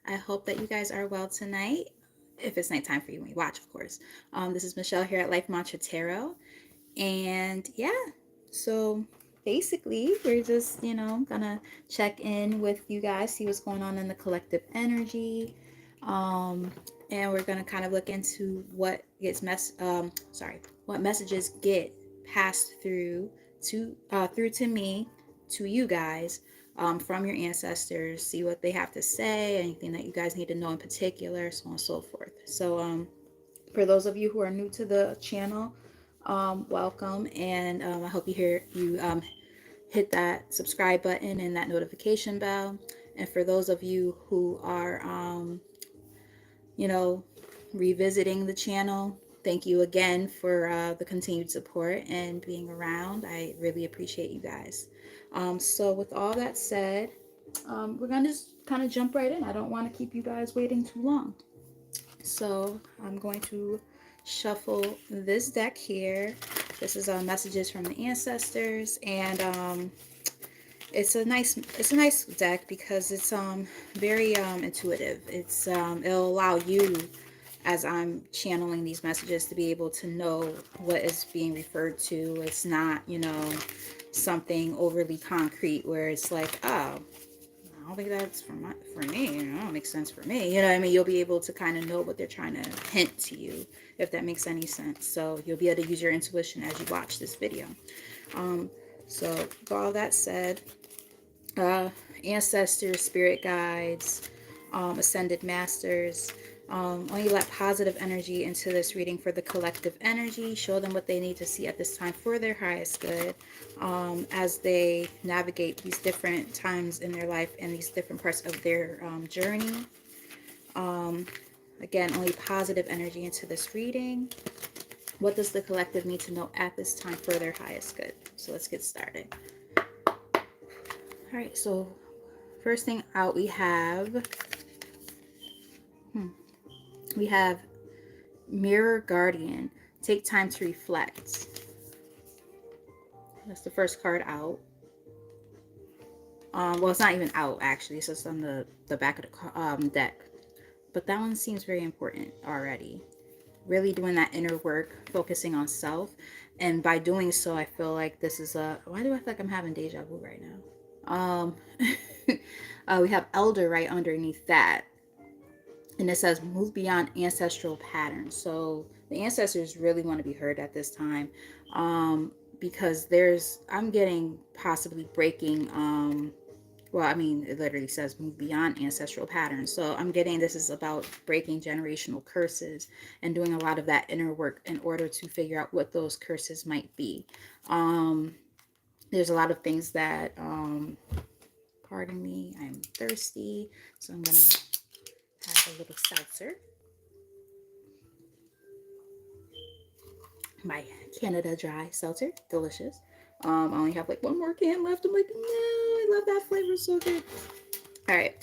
I hope that you guys are well tonight. If it's nighttime for you when you watch, of course. This is Michelle here at Life Mantra Tarot. And yeah, so basically, we're just, gonna check in with you guys, see what's going on in the collective energy. Um, and we're gonna kind of look into what what messages get passed through to me, to you guys, from your ancestors, see what they have to say, anything that you guys need to know in particular, so on and so forth. So, for those of you who are new to the channel, welcome, and I hope you hit that subscribe button and that notification bell. And for those of you who are, you know, revisiting the channel, thank you again for the continued support and being around. I really appreciate you guys. So with all that said, we're gonna just kind of jump right in. I don't want to keep you guys waiting too long. So I'm going to shuffle this deck here. This is messages from the ancestors, and it's a nice deck because it's very intuitive. It'll allow you, as I'm channeling these messages, to be able to know what is being referred to. It's not, something overly concrete where it's like, oh, I don't think that's for me. That don't make sense for me. You know what I mean? You'll be able to kind of know what they're trying to hint to you, if that makes any sense. So you'll be able to use your intuition as you watch this video. Um, so with all that said, uh, ancestors, spirit guides, ascended masters, only let positive energy into this reading for the collective energy. Show them what they need to see at this time for their highest good, as they navigate these different times in their life and these different parts of their journey. Again, only positive energy into this reading. What does the collective need to know at this time for their highest good? So let's get started. All right, so first thing out we have Mirror Guardian. Take time to reflect. That's the first card out. Well, it's not even out actually. It's just on the back of the deck. But that one seems very important already. Really doing that inner work, focusing on self, and by doing so, I feel like this is a. Why do I feel like I'm having deja vu right now? We have Elder right underneath that, and it says move beyond ancestral patterns. So the ancestors really want to be heard at this time, because I'm getting possibly breaking, well, I mean, it literally says move beyond ancestral patterns. So I'm getting this is about breaking generational curses and doing a lot of that inner work in order to figure out what those curses might be. There's a lot of things that, pardon me, I'm thirsty, so I'm going to have a little seltzer. My Canada Dry seltzer, delicious. I only have like one more can left. I'm like, no, I love that flavor, so good. All right.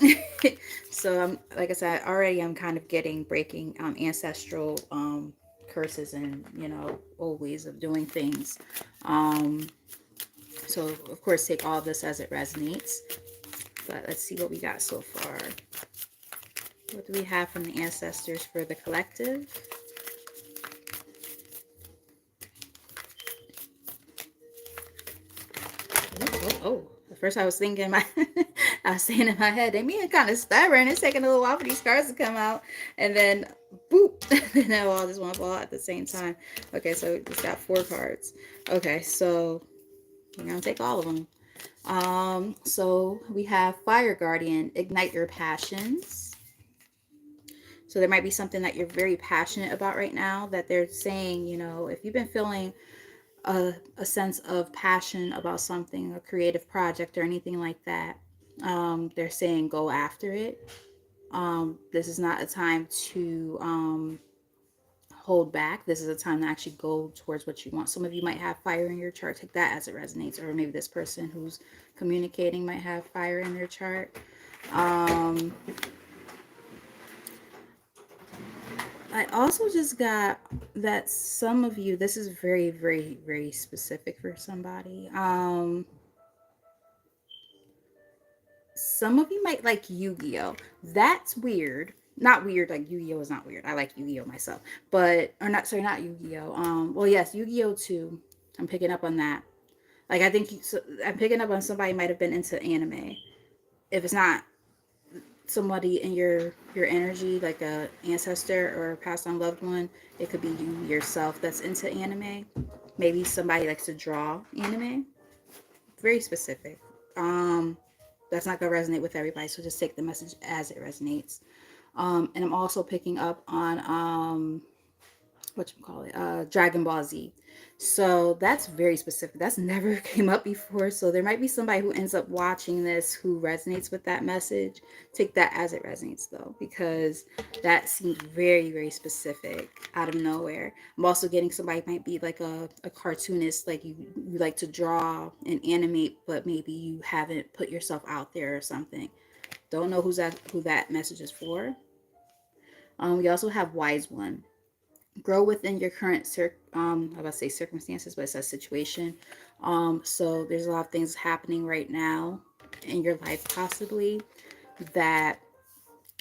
So like I said, already I'm kind of getting breaking ancestral curses and old ways of doing things. So of course take all of this as it resonates. But let's see what we got so far. What do we have from the ancestors for the collective? Oh. At first I was thinking I was saying in my head, they mean kind of stubborn. It's taking a little while for these cards to come out. And then boop. And then all just want to fall at the same time. Okay, so we just got 4 cards. Okay, so we're gonna take all of them. So we have Fire Guardian, ignite your passions. So there might be something that you're very passionate about right now that they're saying, if you've been feeling a sense of passion about something, a creative project or anything like that, they're saying go after it. This is not a time to hold back. This is a time to actually go towards what you want. Some of you might have fire in your chart. Take that as it resonates. Or maybe this person who's communicating might have fire in their chart. I also just got that some of you, this is very, very, very specific for somebody. some of you might like Yu-Gi-Oh. That's weird. Not weird, like Yu-Gi-Oh is not weird. I like Yu-Gi-Oh myself. But or not sorry, not Yu-Gi-Oh. Well yes, Yu-Gi-Oh too. I'm picking up on that. Like I think so, I'm picking up on somebody might have been into anime. If it's not somebody in your energy, like a ancestor or a passed on loved one, it could be you yourself that's into anime. Maybe somebody likes to draw anime. Very specific. Um, that's not gonna resonate with everybody, so just take the message as it resonates. And I'm also picking up on what you call it, Dragon Ball Z. So that's very specific. That's never came up before. So there might be somebody who ends up watching this who resonates with that message. Take that as it resonates though, because that seems very, very specific out of nowhere. I'm also getting somebody might be like a cartoonist, like you like to draw and animate, but maybe you haven't put yourself out there or something. Don't know who that message is for. We also have Wise One. Grow within your current I about to say circumstances, but it says situation. So there's a lot of things happening right now in your life possibly that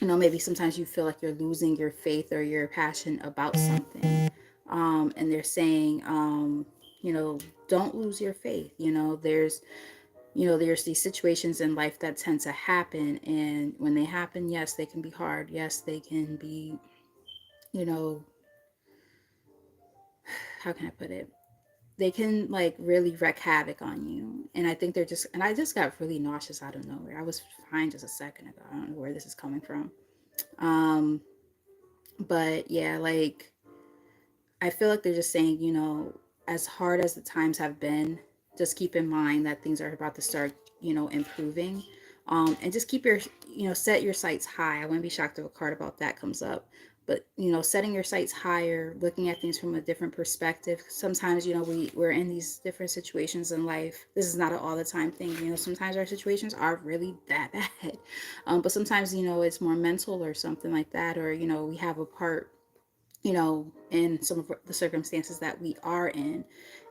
maybe sometimes you feel like you're losing your faith or your passion about something. And they're saying you know don't lose your faith. There's these situations in life that tend to happen, and when they happen, yes, they can be hard, yes, they can be, you know how can I put it, they can like really wreak havoc on you. And I think and I just got really nauseous out of nowhere. I was fine just a second ago. I don't know where this is coming from. um but yeah, like I feel like they're just saying, as hard as the times have been, just keep in mind that things are about to start, improving. And just keep set your sights high. I wouldn't be shocked if a card about that comes up. But, setting your sights higher, looking at things from a different perspective. Sometimes, we're in these different situations in life. This is not an all the time thing. Sometimes our situations are really that bad. But sometimes, it's more mental or something like that. Or, we have a part in some of the circumstances that we are in.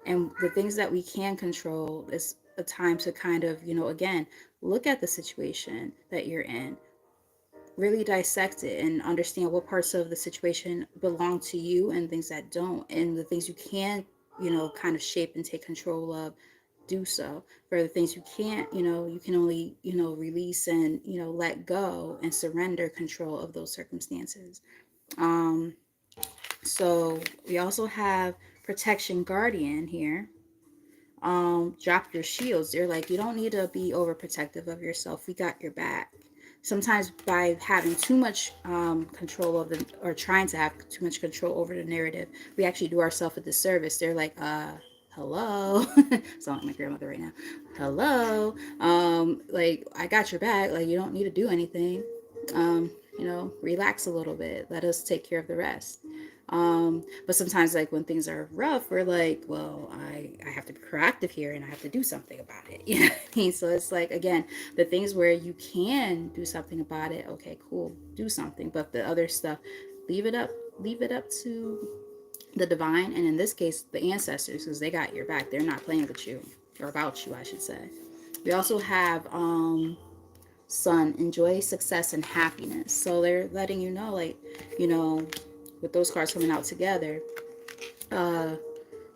And the things that we can control is a time to kind of, again, look at the situation that you're in, really dissect it and understand what parts of the situation belong to you and things that don't. And the things you can, kind of shape and take control of, do so. For the things you can't, you can only, release and, let go and surrender control of those circumstances. Um, so we also have protection guardian here. Drop your shields. They're like, you don't need to be overprotective of yourself. We got your back. Sometimes by having too much control of the, or trying to have too much control over the narrative, we actually do ourselves a disservice. They're like, hello. Sound like my grandmother right now. Hello. Like I got your back. Like you don't need to do anything. Relax a little bit. Let us take care of the rest. But sometimes like when things are rough, we're like, well, I have to be proactive here and I have to do something about it. You know what I mean? So it's like, again, the things where you can do something about it, okay, cool, do something. But the other stuff, leave it up, leave it up to the divine. And in this case, the ancestors, because they got your back. They're not playing with you, or about you, I should say. We also have Sun, enjoy success and happiness. So they're letting you know, like, you know, with those cards coming out together, uh,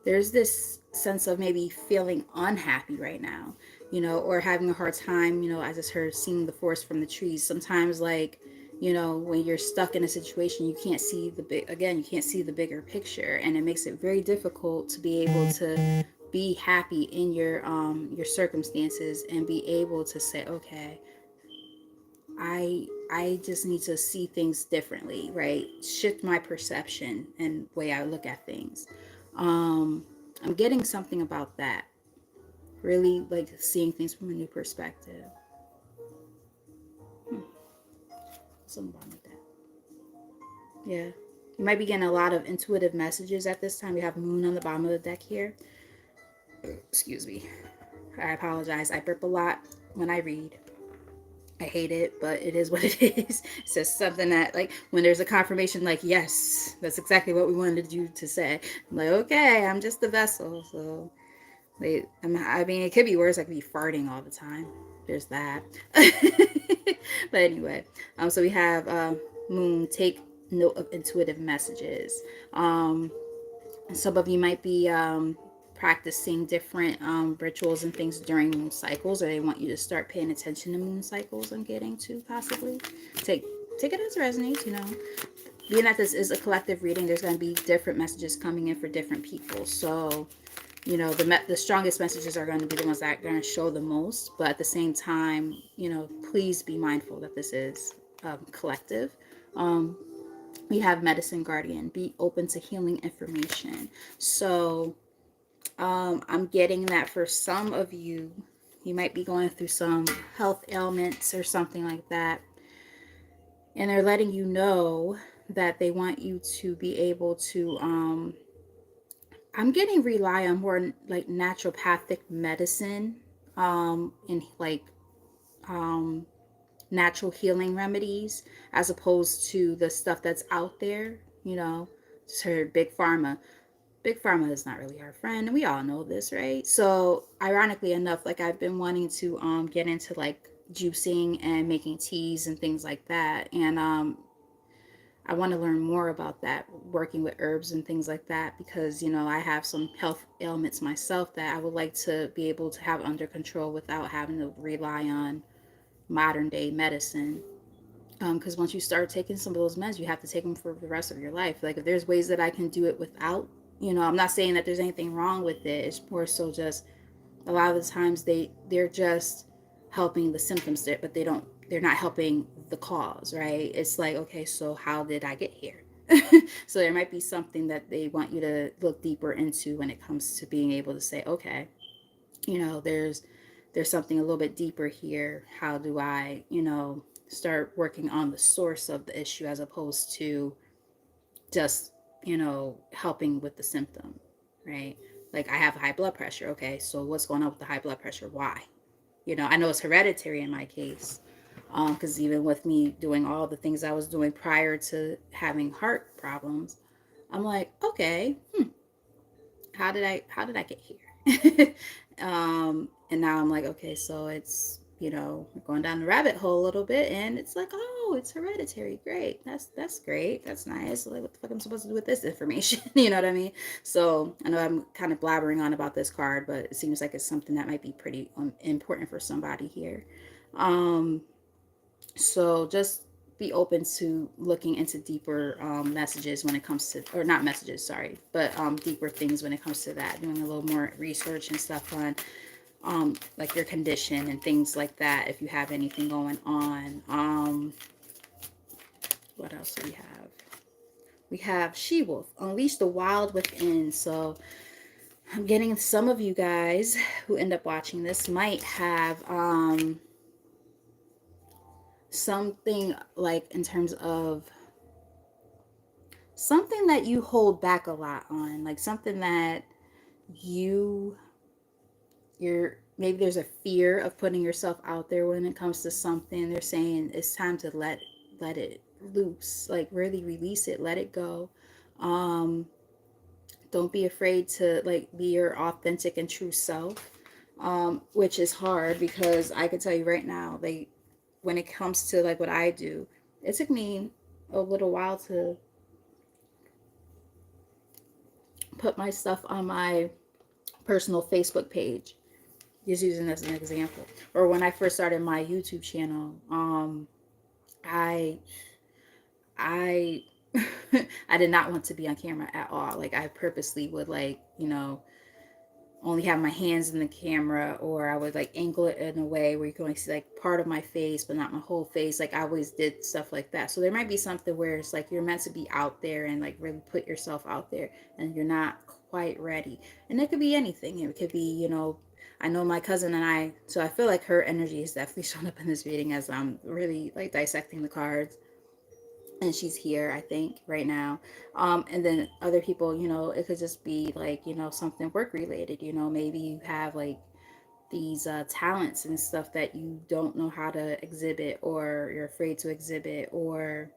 there's this sense of maybe feeling unhappy right now, or having a hard time, I just heard seeing the forest from the trees. Sometimes, like, when you're stuck in a situation, you can't see you can't see the bigger picture, and it makes it very difficult to be able to be happy in your circumstances and be able to say, okay, I just need to see things differently, right? Shift my perception and way I look at things. Um, I'm getting something about that. Really like seeing things from a new perspective. Hmm. Something wrong with that. Yeah. You might be getting a lot of intuitive messages at this time. We have Moon on the bottom of the deck here. Excuse me. I apologize. I burp a lot when I read. I hate it, but it is what it is. It's just something that, like, when there's a confirmation, like, yes, that's exactly what we wanted you to say. I'm like, okay, I'm just the vessel. So, I mean, it could be worse. I could be farting all the time. there's that. But anyway, so we have Moon, take note of intuitive messages. Some of you might be practicing different rituals and things during moon cycles, or they want you to start paying attention to moon cycles. I'm getting to possibly take it as resonates. Being that this is a collective reading, there's going to be different messages coming in for different people. So the strongest messages are going to be the ones that are going to show the most. But at the same time, please be mindful that this is collective. We have medicine guardian, be open to healing information. So I'm getting that for some of you, you might be going through some health ailments or something like that, and they're letting you know that they want you to be able to I'm getting rely on more like naturopathic medicine, and like um natural healing remedies, as opposed to the stuff that's out there. Just heard big pharma. Big pharma is not really our friend, and we all know this, right? So ironically enough, like I've been wanting to get into like juicing and making teas and things like that, and I want to learn more about that, working with herbs and things like that, because I have some health ailments myself that I would like to be able to have under control without having to rely on modern day medicine. Because once you start taking some of those meds, you have to take them for the rest of your life. Like if there's ways that I can do it without, I'm not saying that there's anything wrong with it. It's more so just a lot of the times they're just helping the symptoms, but they're not helping the cause, right? It's like, okay, so how did I get here? So there might be something that they want you to look deeper into when it comes to being able to say, okay, there's something a little bit deeper here. How do I start working on the source of the issue, as opposed to just helping with the symptom, right? Like I have high blood pressure. Okay, so what's going on with the high blood pressure? Why? I know it's hereditary in my case, because even with me doing all the things I was doing prior to having heart problems, I'm like, okay, how did I get here? And now I'm like, okay, so it's going down the rabbit hole a little bit, and it's like, oh, it's hereditary. Great, that's great, that's nice. Like, what the fuck am I supposed to do with this information? You know what I mean? So I know I'm kind of blabbering on about this card, but it seems like it's something that might be pretty important for somebody here. So just be open to looking into deeper messages when it comes to, or not messages, sorry, but deeper things when it comes to that. Doing a little more research and stuff on like your condition and things like that, if you have anything going on. What else do we have? We have She-Wolf, unleash the wild within. So I'm getting some of you guys who end up watching this might have something like in terms of something that you hold back a lot on, like something that you you're maybe there's a fear of putting yourself out there when it comes to something. They're saying it's time to let it loose, like really release it, let it go. um don't be afraid to like be your authentic and true self, which is hard, because I can tell you right now, like when it comes to like what I do, it took me a little while to put my stuff on my personal Facebook page, just using this as an example. Or when I first started my YouTube channel, I I I did not want to be on camera at all. Like I purposely would like, only have my hands in the camera, or I would like angle it in a way where you can only see like part of my face but not my whole face. Like I always did stuff like that. So there might be something where it's like you're meant to be out there and like really put yourself out there, and you're not quite ready. And it could be anything. It could be, I know my cousin and I, so I feel like her energy is definitely shown up in this reading as I'm really like dissecting the cards, and she's here, I think, right now. And then other people, it could just be like, something work related. Maybe you have like these talents and stuff that you don't know how to exhibit, or you're afraid to exhibit, or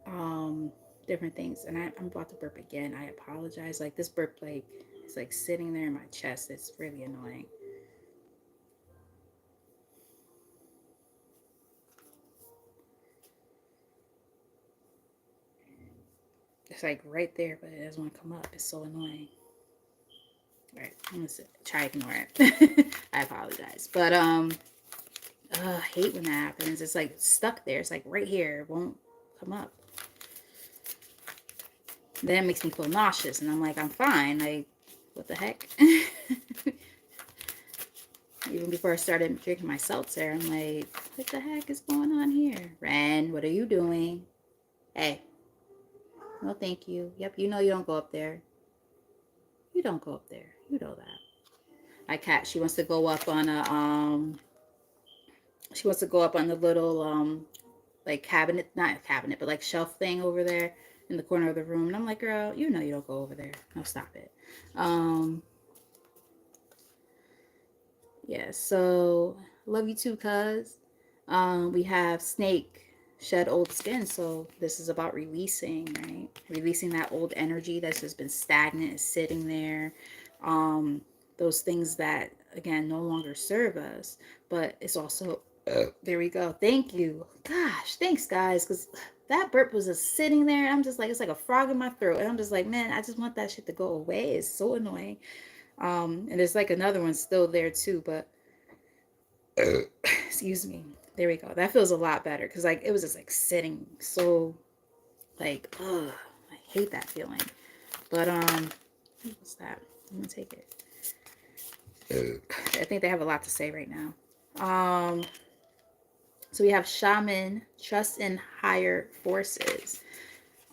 um, different things. And I'm about to burp again. I apologize. Like this burp, like it's like sitting there in my chest. It's really annoying. It's like right there, but it doesn't want to come up. It's so annoying. All right, I'm gonna try to ignore it. I apologize, but I hate when that happens. It's like stuck there. It's like right here. It won't come up. Then it makes me feel nauseous, and I'm like, I'm fine. Like, what the heck? Even before I started drinking my seltzer, I'm like, what the heck is going on here? Ren, what are you doing? Hey. No, thank you. Yep, you know you don't go up there. You don't go up there. You know that. My cat, she wants to go up on she wants to go up on the little like cabinet, not cabinet, but like shelf thing over there in the corner of the room. And I'm like, girl, you know you don't go over there. No, stop it. Yeah, so love you too, cuz. We have Snake shed old skin, so this is about releasing, right? Releasing that old energy that's just been stagnant, sitting there. Those things that again no longer serve us, but it's also there we go. Thank you. Gosh, thanks guys, because that burp was just sitting there. I'm just like, it's like a frog in my throat. And I'm just like, man, I just want that shit to go away. It's so annoying. And there's like another one still there too, but excuse me. There we go. That feels a lot better because like it was just like sitting so like ugh, I hate that feeling. But what's that? I'm gonna take it. I think they have a lot to say right now. So we have shaman, trust in higher forces,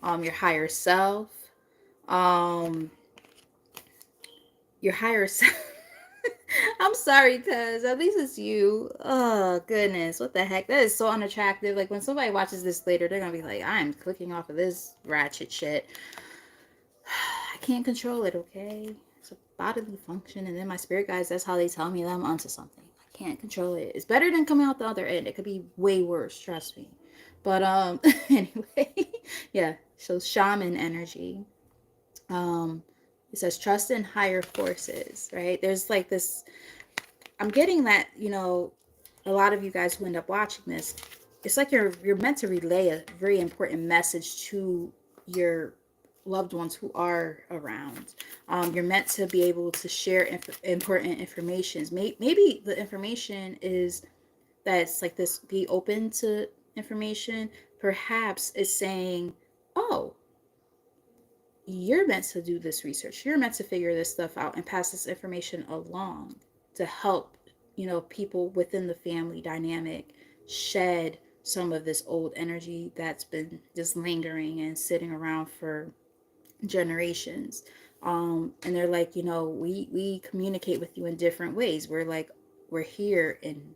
your higher self, your higher self. I'm sorry, cuz at least it's you. Oh, goodness. What the heck? That is so unattractive. Like, when somebody watches this later, they're going to be like, I'm clicking off of this ratchet shit. I can't control it, okay? It's a bodily function. And then my spirit guides, that's how they tell me that I'm onto something. I can't control it. It's better than coming out the other end. It could be way worse, trust me. But, anyway. Yeah. So, shaman energy. It says trust in higher forces, right? There's like this, I'm getting that, you know, a lot of you guys who end up watching this, it's like you're meant to relay a very important message to your loved ones who are around. You're meant to be able to share important information. Maybe the information is that it's like this, be open to information. Perhaps it's saying, oh, you're meant to do this research. You're meant to figure this stuff out and pass this information along to help, you know, people within the family dynamic shed some of this old energy that's been just lingering and sitting around for generations. And they're like, you know, we communicate with you in different ways. We're like, we're here in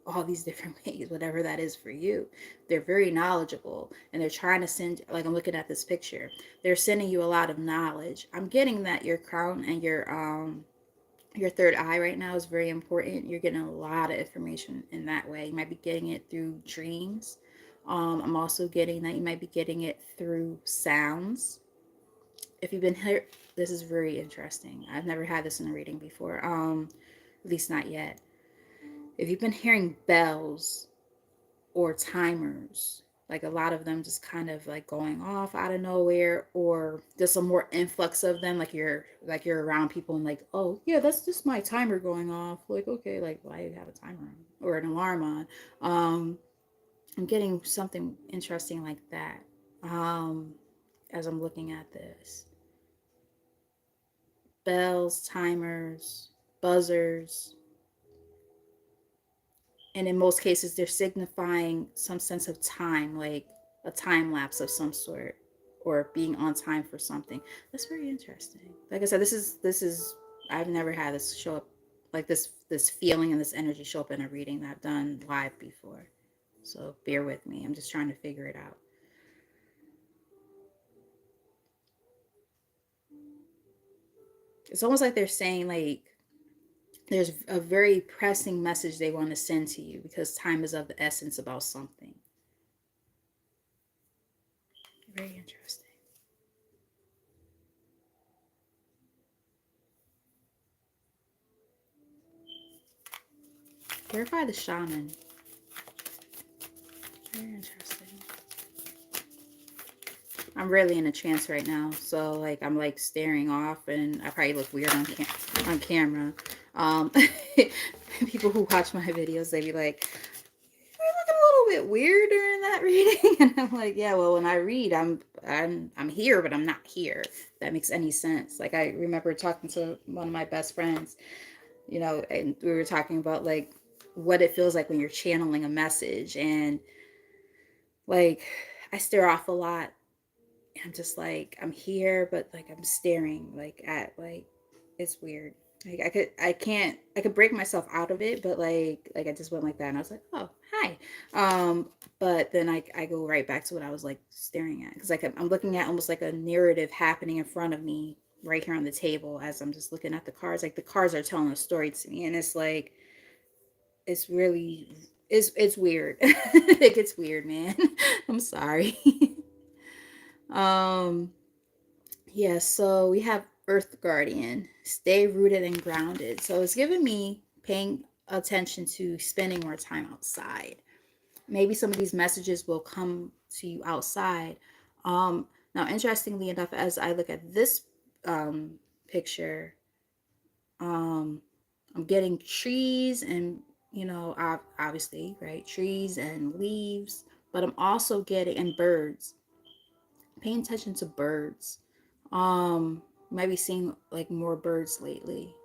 all these different ways, whatever that is for you. They're very knowledgeable and they're trying to send, like I'm looking at this picture, they're sending you a lot of knowledge. I'm getting that your crown and your third eye right now is very important. You're getting a lot of information in that way. You might be getting it through dreams. I'm also getting that you might be getting it through sounds. If you've been here, this is very interesting. I've never had this in a reading before, at least not yet. If you've been hearing bells or timers, like a lot of them just kind of like going off out of nowhere, or just a more influx of them, like you're around people and like, oh yeah, that's just my timer going off. Like, okay, like why do you have a timer on or an alarm on? I'm getting something interesting like that as I'm looking at this. Bells, timers, buzzers, and in most cases they're signifying some sense of time, like a time lapse of some sort, or being on time for something. That's very interesting. Like I said, this is I've never had this show up, like this feeling and this energy show up in a reading that I've done live before, so bear with me. I'm just trying to figure it out. It's almost like they're saying like there's a very pressing message they want to send to you because time is of the essence about something. Very interesting. Verify the shaman. Very interesting. I'm really in a trance right now. So like I'm like staring off, and I probably look weird on camera. Um, People who watch my videos, they be like, "You're looking a little bit weird during that reading," and I'm like, "Yeah, well, when I read, I'm here, but I'm not here. If that makes any sense." Like I remember talking to one of my best friends, and we were talking about like what it feels like when you're channeling a message, and like I stare off a lot. I'm just like I'm here, but like I'm staring like at like it's weird. Like I could break myself out of it, but like I just went like that, and I was like, oh hi, but then I go right back to what I was like staring at, because like I'm looking at almost like a narrative happening in front of me right here on the table as I'm just looking at the cards. Like the cards are telling a story to me, and it's like it's really it's weird. It gets weird, man. I'm sorry. um Yeah, so we have Earth Guardian, stay rooted and grounded. So it's giving me paying attention to spending more time outside. Maybe some of these messages will come to you outside. Now, interestingly enough, as I look at this picture, um, I'm getting trees and, obviously, right? Trees and leaves, but I'm also getting, and birds, paying attention to birds. Might be seeing like more birds lately.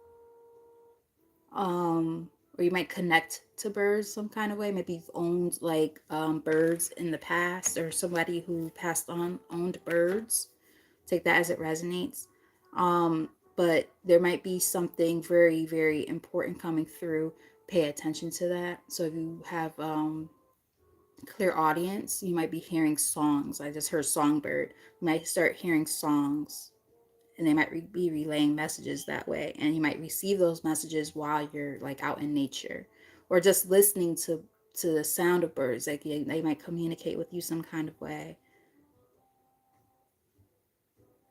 Or you might connect to birds some kind of way. Maybe you've owned like birds in the past, or somebody who passed on owned birds. Take that as it resonates. But there might be something very, very important coming through. Pay attention to that. So if you have clear audience, you might be hearing songs. I just heard songbird. You might start hearing songs, and they might be relaying messages that way, and you might receive those messages while you're like out in nature, or just listening to the sound of birds. Like they might communicate with you some kind of way.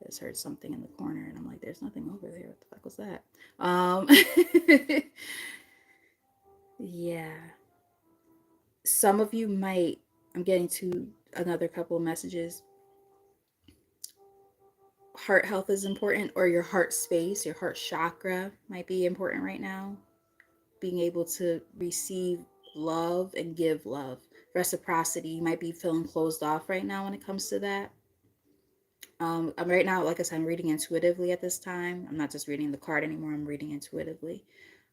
I just heard something in the corner, and I'm like, there's nothing over there. What the fuck was that? um yeah, some of you might, I'm getting to another couple of messages. Heart health is important, or your heart space, your heart chakra might be important right now. Being able to receive love and give love, reciprocity. You might be feeling closed off right now when it comes to that. I'm right now, like I said, I'm reading intuitively at this time. I'm not just reading the card anymore. I'm reading intuitively.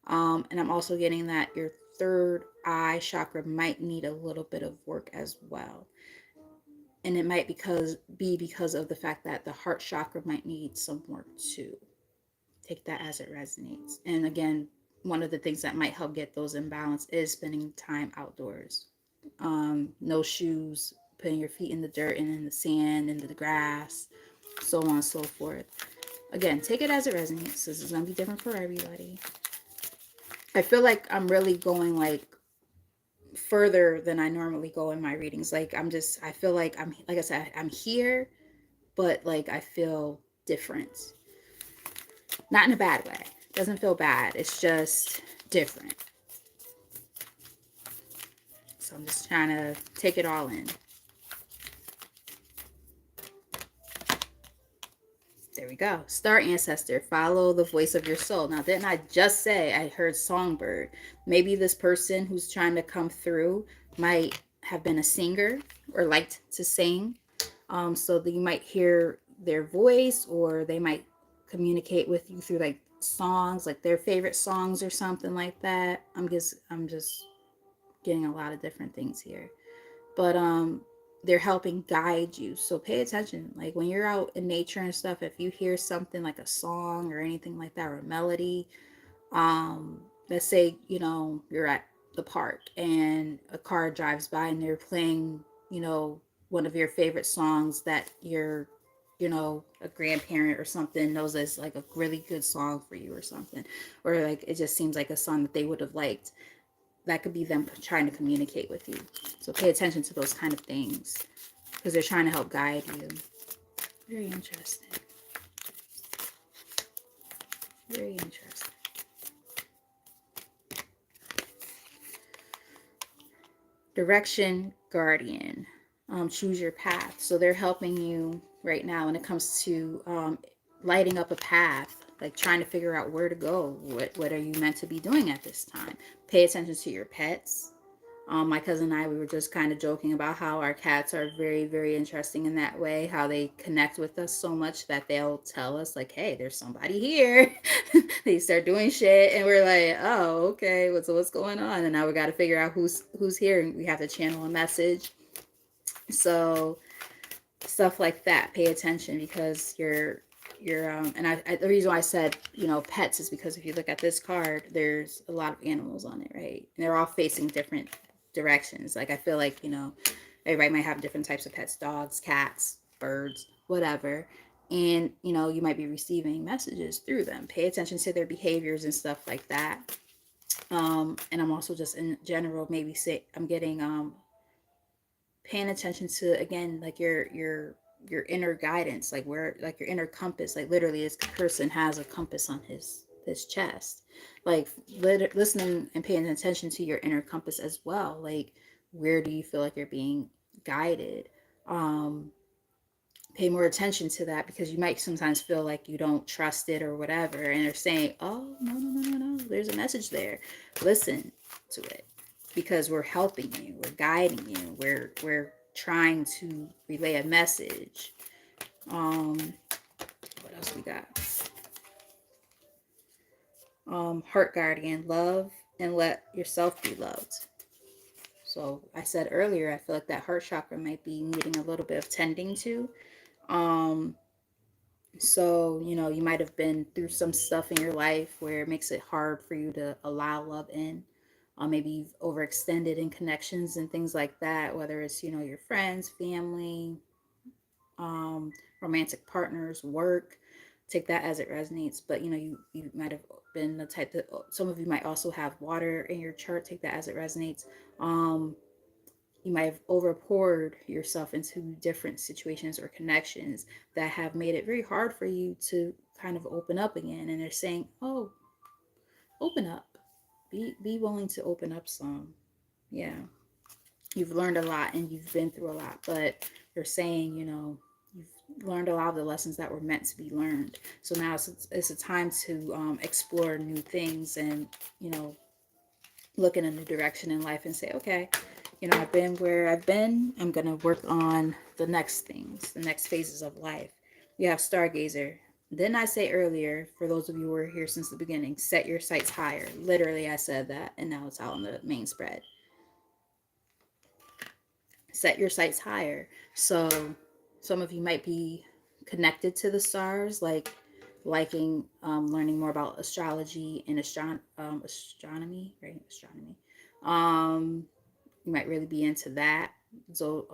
And I'm also getting that your third eye chakra might need a little bit of work as well. And it might be because of the fact that the heart chakra might need some work too. Take that as it resonates. And again, one of the things that might help get those in balance is spending time outdoors. No shoes, putting your feet in the dirt and in the sand and the grass, so on and so forth. Again, take it as it resonates. This is going to be different for everybody. I feel like I'm really going like further than I normally go in my readings. Like I feel like like I said, I'm here, but like I feel different. Not in a bad way. It doesn't feel bad. It's just different. So I'm just trying to take it all in. There we go. Star ancestor, follow the voice of your soul. Now, didn't I just say I heard songbird? Maybe this person who's trying to come through might have been a singer or liked to sing. So that you might hear their voice, or they might communicate with you through like songs, like their favorite songs or something like that. I'm just getting a lot of different things here. But they're helping guide you. So pay attention. Like when you're out in nature and stuff, if you hear something like a song or anything like that, or a melody, let's say, you're at the park and a car drives by and they're playing, one of your favorite songs that a grandparent or something knows is like a really good song for you or something, or like it just seems like a song that they would have liked. That could be them trying to communicate with you. So pay attention to those kind of things, because they're trying to help guide you. Very interesting. Very interesting. Direction guardian. Choose your path. So they're helping you right now when it comes to lighting up a path, like trying to figure out where to go. What are you meant to be doing at this time? Pay attention to your pets. My cousin and I, we were just kind of joking about how our cats are very, very interesting in that way, how they connect with us so much that they'll tell us, like, hey, there's somebody here. They start doing shit, and we're like, oh, okay, what's going on? And now we got to figure out who's here, and we have to channel a message. So stuff like that, pay attention because you're and the reason why I said pets is because if you look at this card, there's a lot of animals on it, right? And they're all facing different directions. Like I feel like everybody might have different types of pets: dogs, cats, birds, whatever. And you might be receiving messages through them. Pay attention to their behaviors and stuff like that. And I'm also just in general maybe say I'm getting paying attention to, again, like your inner guidance, like where, like your inner compass, like literally this person has a compass on his chest, like listening and paying attention to your inner compass as well, like where do you feel like you're being guided. um Pay more attention to that because you might sometimes feel like you don't trust it or whatever, and they're saying, oh, no, no, no, no, no, there's a message there. Listen to it because we're helping you, we're guiding you, we're trying to relay a message. um what else we got? Heart guardian, love and let yourself be loved. So I said earlier, I feel like that heart chakra might be needing a little bit of tending to. um So, you might have been through some stuff in your life where it makes it hard for you to allow love in. Maybe you've overextended in connections and things like that, whether it's, your friends, family, um, romantic partners, work. Take that as it resonates. But, you might have been the type that some of you might also have water in your chart. Take that as it resonates. Um, you might have overpoured yourself into different situations or connections that have made it very hard for you to kind of open up again. And they're saying, oh, open up. Be willing to open up some. Yeah. You've learned a lot and you've been through a lot, but they're saying, you've learned a lot of the lessons that were meant to be learned. So now it's a time to explore new things and, you know, look in a new direction in life and say, okay, I've been where I've been. I'm going to work on the next things, the next phases of life. We have Stargazer. Didn't I say earlier, for those of you who were here since the beginning, set your sights higher? Literally, I said that, and now it's out on the main spread. Set your sights higher. So, some of you might be connected to the stars, like liking learning more about astrology and astronomy, right? Astronomy. Um, you might really be into that. So,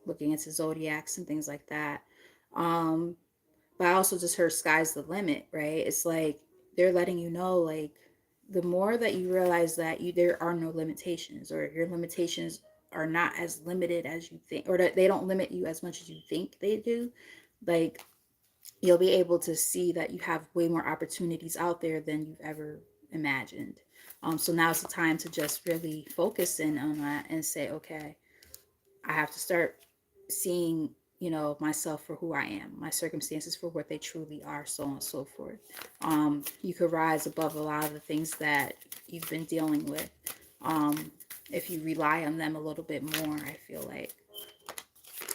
looking into zodiacs and things like that. Um, but I also just heard sky's the limit, right? It's like they're letting you know, like the more that you realize that there are no limitations, or your limitations are not as limited as you think, or that they don't limit you as much as you think they do. Like you'll be able to see that you have way more opportunities out there than you've ever imagined. So now's the time to just really focus in on that and say, okay, I have to start seeing, myself for who I am, my circumstances for what they truly are, so on and so forth. You could rise above a lot of the things that you've been dealing with. If you rely on them a little bit more, I feel like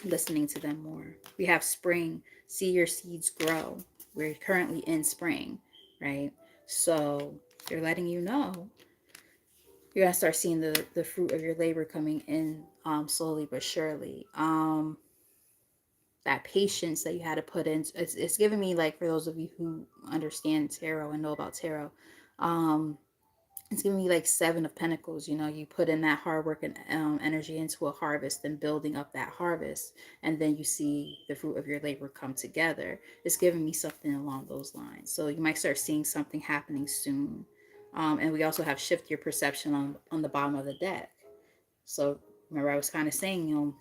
listening to them more. We have spring, see your seeds grow. We're currently in spring, right? So they're letting you know you're gonna start seeing the fruit of your labor coming in slowly but surely. That patience that you had to put in, it's giving me, like, for those of you who understand tarot and know about tarot, um, it's giving me like Seven of Pentacles. You put in that hard work and energy into a harvest and building up that harvest, and then you see the fruit of your labor come together. It's giving me something along those lines. So you might start seeing something happening soon. And we also have shift your perception on the bottom of the deck. So remember, I was kind of saying,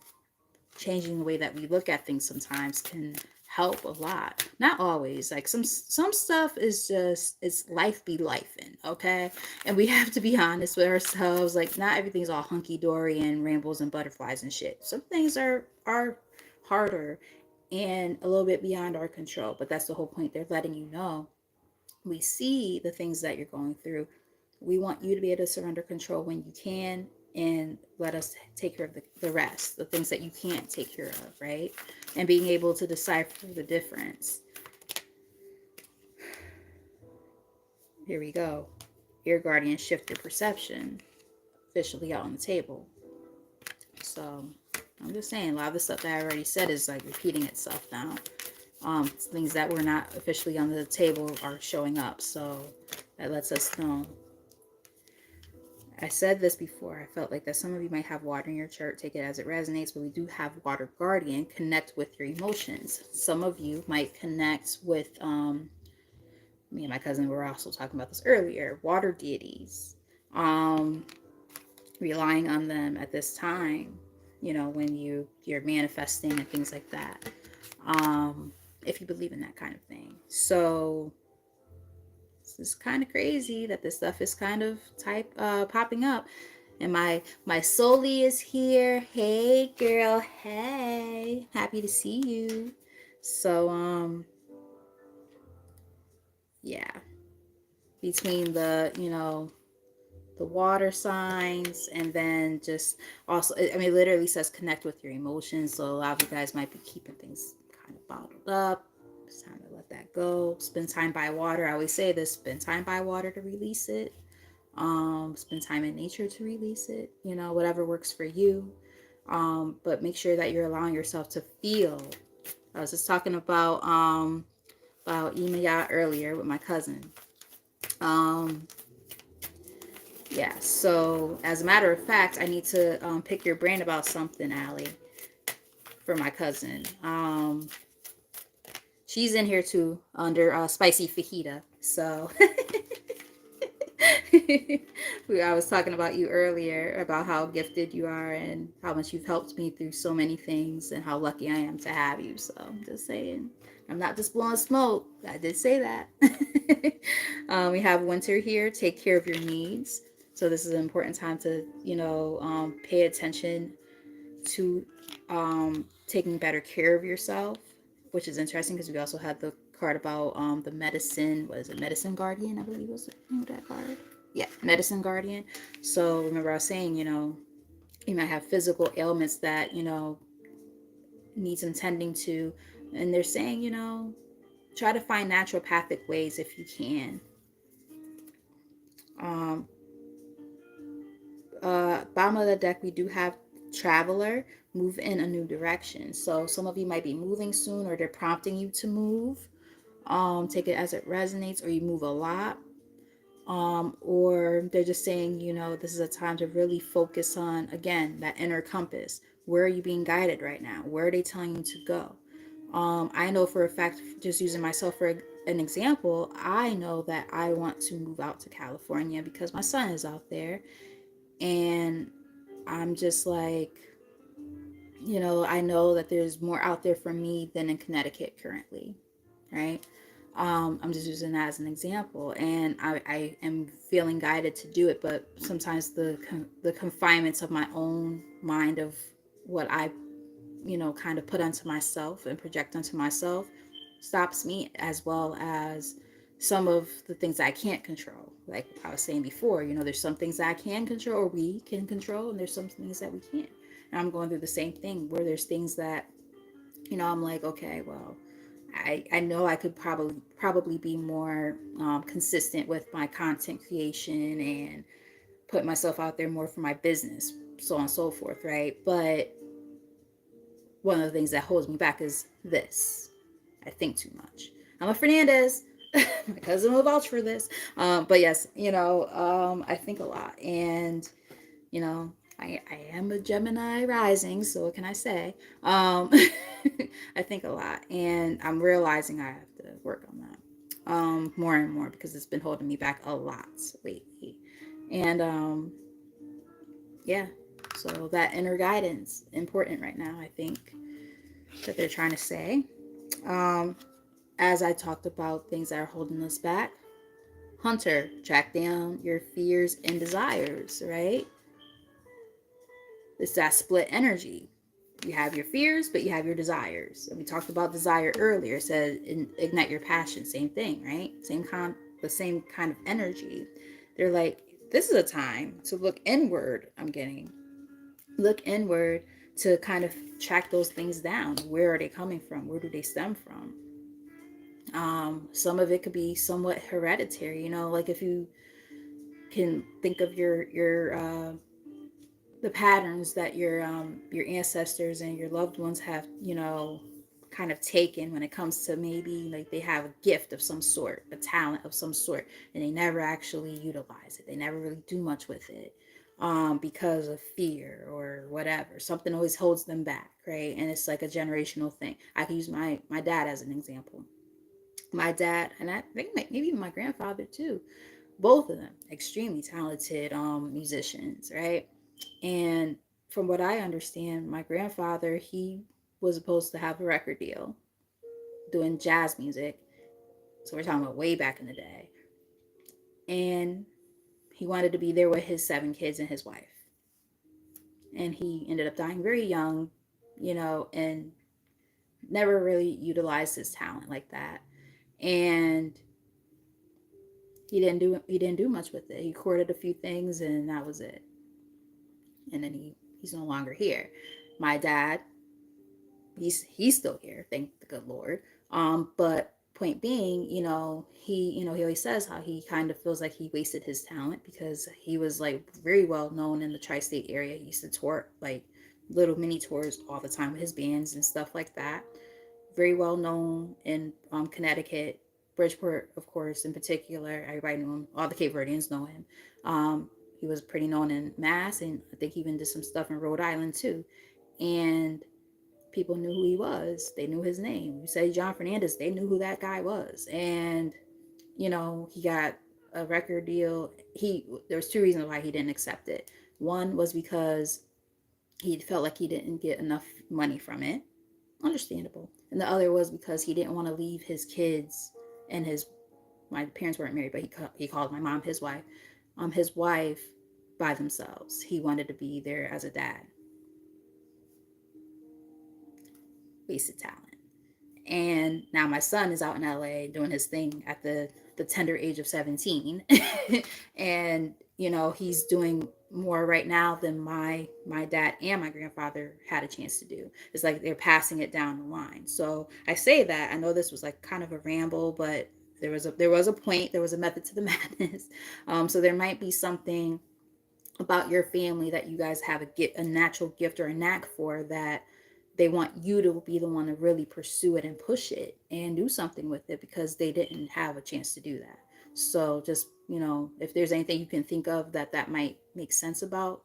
changing the way that we look at things sometimes can help a lot. Not always. Like some stuff is just, it's life be life in, okay? And we have to be honest with ourselves. Like not everything's all hunky dory and rainbows and butterflies and shit. Some things are harder. and a little bit beyond our control. But that's the whole point. They're letting you know, we see the things that you're going through. We want you to be able to surrender control when you can, and let us take care of the rest, the things that you can't take care of, right? And being able to decipher the difference. Here we go. Your guardian shift your perception, officially out on the table. So I'm just saying, a lot of the stuff that I already said is like repeating itself now. Things that were not officially on the table are showing up. So that lets us know. I said this before. I felt like that some of you might have water in your chart. Take it as it resonates. But we do have water guardian. Connect with your emotions. Some of you might connect with, me and my cousin were also talking about this earlier, water deities. Relying on them at this time, when you're manifesting and things like that. If you believe in that kind of thing. So this is kind of crazy that this stuff is kind of popping up. And my soulie is here. Hey girl, hey. Happy to see you. So yeah. Between the water signs, and then just also, I mean, it literally says connect with your emotions. So a lot of you guys might be keeping things kind of bottled up. It's time to let that go. Spend time by water. I always say this: spend time by water to release it. Spend time in nature to release it. Whatever works for you. But make sure that you're allowing yourself to feel. I was just talking about Imaya earlier with my cousin. Yeah, so as a matter of fact, I need to pick your brain about something, Allie, for my cousin. She's in here too, under spicy fajita. So I was talking about you earlier, about how gifted you are and how much you've helped me through so many things, and how lucky I am to have you. So I'm just saying, I'm not just blowing smoke. I did say that. We have winter here. Take care of your needs. So this is an important time to, pay attention to taking better care of yourself, which is interesting because we also had the card about the medicine. What is it? Medicine Guardian, I believe was the name of that card. Yeah, Medicine Guardian. So remember I was saying, you might have physical ailments that, need some tending to. And they're saying, try to find naturopathic ways if you can. Bottom of the deck, we do have Traveler, move in a new direction. So some of you might be moving soon, or they're prompting you to move. Take it as it resonates, or you move a lot. Or they're just saying, this is a time to really focus on, again, that inner compass. Where are you being guided right now? Where are they telling you to go? I know for a fact, just using myself for an example, I know that I want to move out to California because my son is out there. And I'm just like, I know that there's more out there for me than in Connecticut currently, right? I'm just using that as an example, and I am feeling guided to do it, but sometimes the confinements of my own mind, of what I, kind of put onto myself and project onto myself, stops me, as well as some of the things I can't control. Like I was saying before, there's some things that I can control, or we can control, and there's some things that we can't. And I'm going through the same thing, where there's things that, I'm like, okay, well, I know I could probably be more consistent with my content creation and put myself out there more for my business, so on and so forth, right? But one of the things that holds me back is this: I think too much. I'm a Fernandez. My cousin will vouch for this. But yes, I think a lot. And, I am a Gemini rising, so what can I say? I think a lot. And I'm realizing I have to work on that more and more, because it's been holding me back a lot lately. And yeah, so that inner guidance, important right now, I think, that they're trying to say. As I talked about things that are holding us back, Hunter, track down your fears and desires, right? It's that split energy. You have your fears, but you have your desires. And we talked about desire earlier. It said ignite your passion. Same thing, right? The same kind of energy. They're like, this is a time to look inward. Look inward to kind of track those things down. Where are they coming from? Where do they stem from? Some of it could be somewhat hereditary. Like if you can think of your the patterns that your ancestors and your loved ones have kind of taken when it comes to maybe like they have a gift of some sort, a talent of some sort, and they never actually utilize it. They never really do much with it, because of fear or whatever. Something always holds them back, right? And it's like a generational thing. I can use my dad as an example. My dad, and I think maybe even my grandfather too, both of them extremely talented musicians, right? And from what I understand, my grandfather, he was supposed to have a record deal doing jazz music. So we're talking about way back in the day. And he wanted to be there with his 7 kids and his wife. And he ended up dying very young, and never really utilized his talent like that. And he didn't do much with it. He recorded a few things and that was it. And then he's no longer here. My dad, he's still here, thank the good Lord. But point being, he always says how he kind of feels like he wasted his talent because he was like very well known in the tri-state area. He used to tour like little mini tours all the time with his bands and stuff like that. Very well known in Connecticut, Bridgeport, of course, in particular. Everybody knew him. All the Cape Verdeans know him. He was pretty known in Mass, and I think he even did some stuff in Rhode Island too. And people knew who he was. They knew his name. You say John Fernandez, they knew who that guy was. And he got a record deal. There was 2 reasons why he didn't accept it. One was because he felt like he didn't get enough money from it. Understandable. And the other was because he didn't want to leave his kids and my parents weren't married, but he called my mom his wife by themselves. He wanted to be there as a dad. Wasted talent. And now my son is out in LA doing his thing at the tender age of 17. And he's doing more right now than my dad and my grandfather had a chance to do. It's like they're passing it down the line. So I say that, I know this was like kind of a ramble, but there was a point, there was a method to the madness. So there might be something about your family that you guys have a natural gift or a knack for, that they want you to be the one to really pursue it and push it and do something with it because they didn't have a chance to do that. So just, if there's anything you can think of that might make sense about,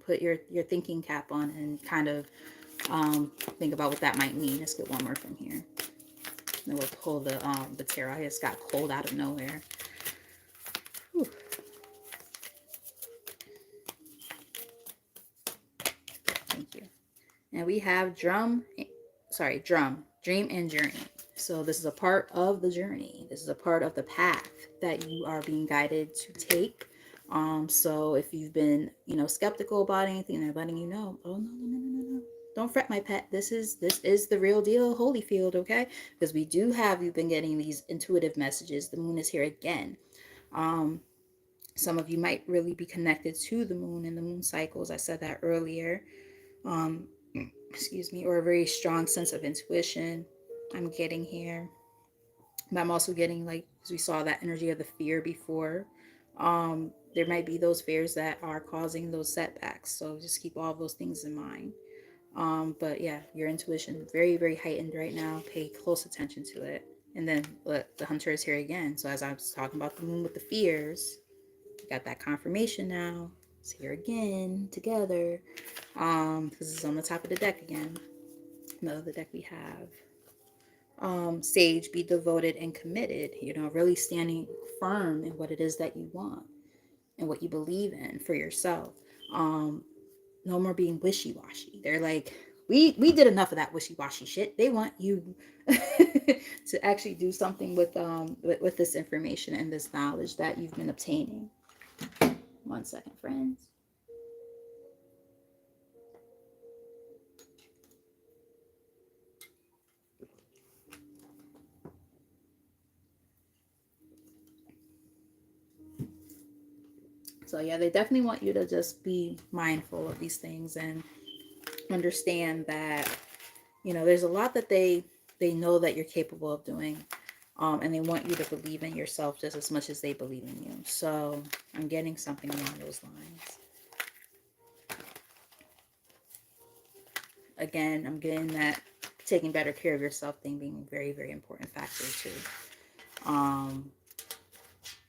put your thinking cap on and kind of think about what that might mean. Let's get one more from here. Then we'll pull the tarot. I just got cold out of nowhere. Whew. Thank you. And we have drum, dream and journey. So this is a part of the journey. This is a part of the path that you are being guided to take. So if you've been, skeptical about anything, they're letting you know, oh no. Don't fret, my pet. This is the real deal, Holyfield, okay? Because you've been getting these intuitive messages. The moon is here again. Some of you might really be connected to the moon and the moon cycles. I said that earlier. Excuse me, or a very strong sense of intuition I'm getting here. But I'm also getting, like, as we saw, that energy of the fear before. There might be those fears that are causing those setbacks. So just keep all those things in mind. But yeah, your intuition very, very heightened right now. Pay close attention to it. And then the hunter is here again. So as I was talking about the moon with the fears, got that confirmation now. It's here again together. Because it's on the top of the deck again. The other deck we have sage, be devoted and committed, really standing firm in what it is that you want and what you believe in for yourself. No more being wishy-washy. They're like, we did enough of that wishy-washy shit. They want you to actually do something with this information and this knowledge that you've been obtaining. 1 second, friends. So yeah, they definitely want you to just be mindful of these things and understand that, you know, there's a lot that they know that you're capable of doing. And they want you to believe in yourself just as much as they believe in you. So I'm getting something along those lines. Again, I'm getting that taking better care of yourself thing being a very, very important factor too. Um,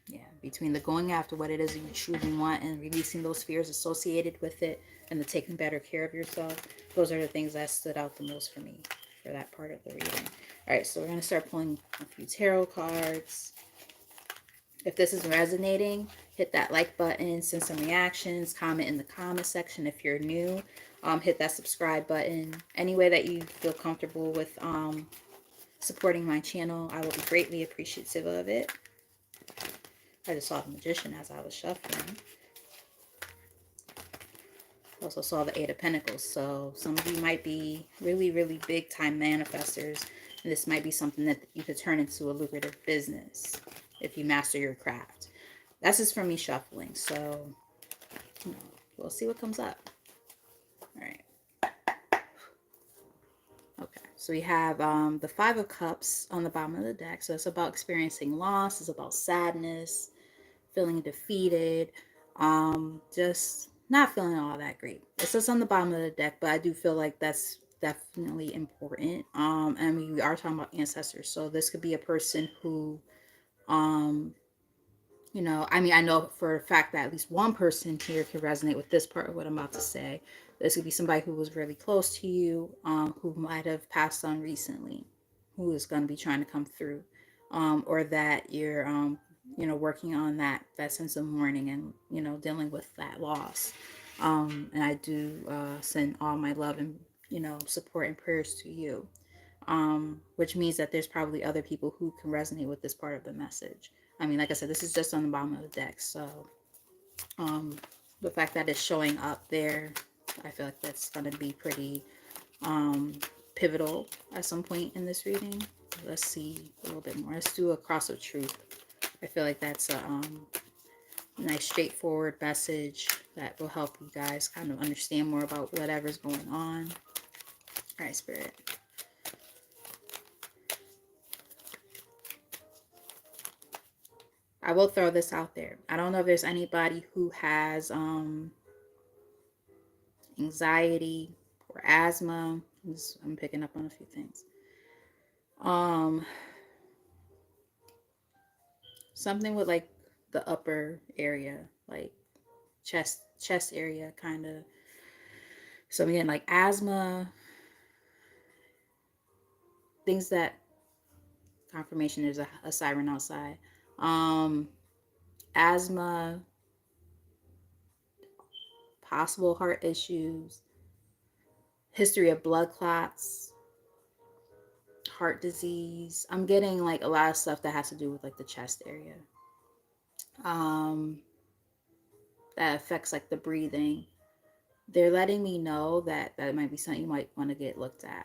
yeah, between the going after what it is you truly want and releasing those fears associated with it and the taking better care of yourself, those are the things that stood out the most for me for that part of the reading. All right, so we're going to start pulling a few tarot cards. If this is resonating, hit that like button, send some reactions, comment in the comment section if you're new. Hit that subscribe button. Any way that you feel comfortable with supporting my channel, I will be greatly appreciative of it. I just saw the Magician as I was shuffling. Also saw the Eight of Pentacles. So some of you might be really, really big time manifestors. And this might be something that you could turn into a lucrative business if you master your craft. That's just from me shuffling. So, you know, we'll see what comes up. All right. Okay. So we have the Five of Cups on the bottom of the deck. So it's about experiencing loss. It's about sadness, feeling defeated, just not feeling all that great. It's just on the bottom of the deck, but I do feel like that's definitely important. And we are talking about ancestors, so this could be a person who, um, you know, I mean, I know for a fact that at least one person here can resonate with this part of what I'm about to say. This could be somebody who was really close to you, who might have passed on recently, who is going to be trying to come through, or that you're, you know, working on that sense of mourning and, you know, dealing with that loss. And I do send all my love and, you know, support and prayers to you, which means that there's probably other people who can resonate with this part of the message. I mean, like I said, this is just on the bottom of the deck. So um, the fact that it's showing up there, I feel like that's going to be pretty um, pivotal at some point in this reading. Let's see a little bit more. Let's do a cross of truth. I feel like that's a nice straightforward message that will help you guys kind of understand more about whatever's going on. All right, Spirit. I will throw this out there. I don't know if there's anybody who has anxiety or asthma. I'm picking up on a few things. Something with like the upper area, like chest area, kind of. So again, like asthma, things that confirmation. There's a siren outside. Um, Asthma, possible heart issues, history of blood clots, heart disease. I'm getting like a lot of stuff that has to do with like the chest area. Um, that affects like the breathing. They're letting me know that that might be something you might want to get looked at.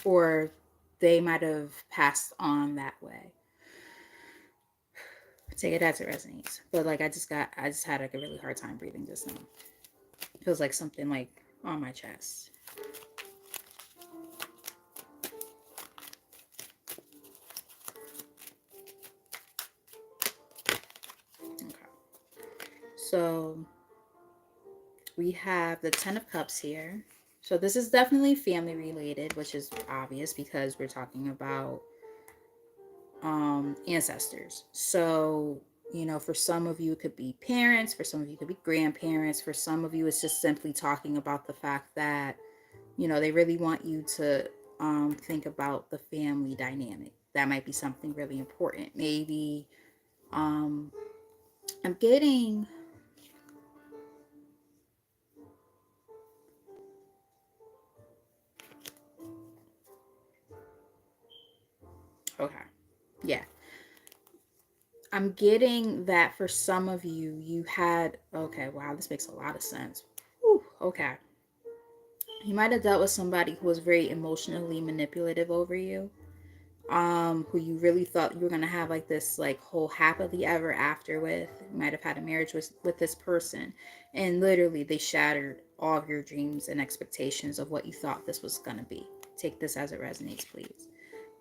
Or they might have passed on that way. Take it as it resonates. But like I just had like a really hard time breathing just now. It feels like something like on my chest. Okay. So we have the Ten of Cups here. So this is definitely family related, which is obvious because we're talking about ancestors. So, you know, for some of you it could be parents, for some of you it could be grandparents, for some of you it's just simply talking about the fact that, you know, they really want you to think about the family dynamic. That might be something really important. Maybe I'm getting okay. Yeah. I'm getting that for some of you, you had, okay, wow, this makes a lot of sense. Whew, okay. You might have dealt with somebody who was very emotionally manipulative over you. who you really thought you were gonna have like this like whole happily ever after with. You might have had a marriage with this person, and literally they shattered all of your dreams and expectations of what you thought this was gonna be. Take this as it resonates, please.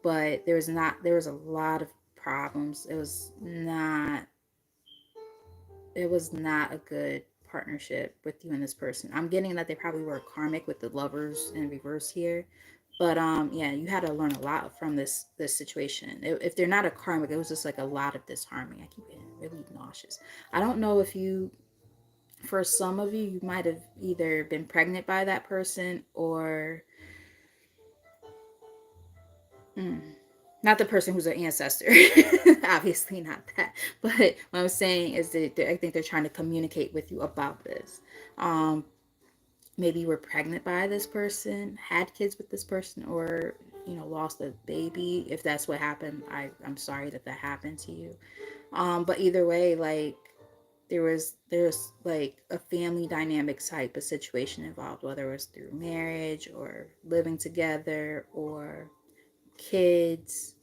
But there was a lot of problems. It was not a good partnership with you and this person. I'm getting that they probably were karmic with the lovers in reverse here. But yeah, you had to learn a lot from this situation. If they're not a karmic, it was just like a lot of disharmony. I keep getting really nauseous. I don't know if you, for some of you, you might have either been pregnant by that person or mm, not the person who's an ancestor. Obviously not that. But what I'm saying is that I think they're trying to communicate with you about this. Um, Maybe you were pregnant by this person, had kids with this person, or lost a baby. If that's what happened, I'm sorry that that happened to you. But either way, like there's like a family dynamic type of situation involved, whether it was through marriage or living together or kids.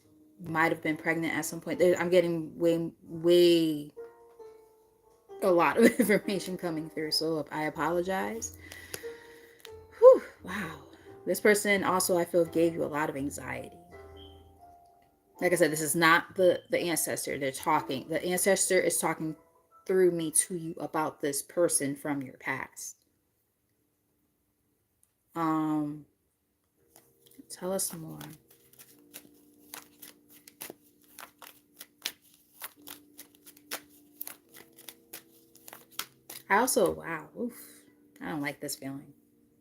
Might have been pregnant at some point. I'm getting way a lot of information coming through, so I apologize. Whew, wow. This person also, I feel, gave you a lot of anxiety. Like I said, this is not the ancestor. They're talking. The ancestor is talking through me to you about this person from your past. Um, Tell us more. I also, wow, oof, I don't like this feeling.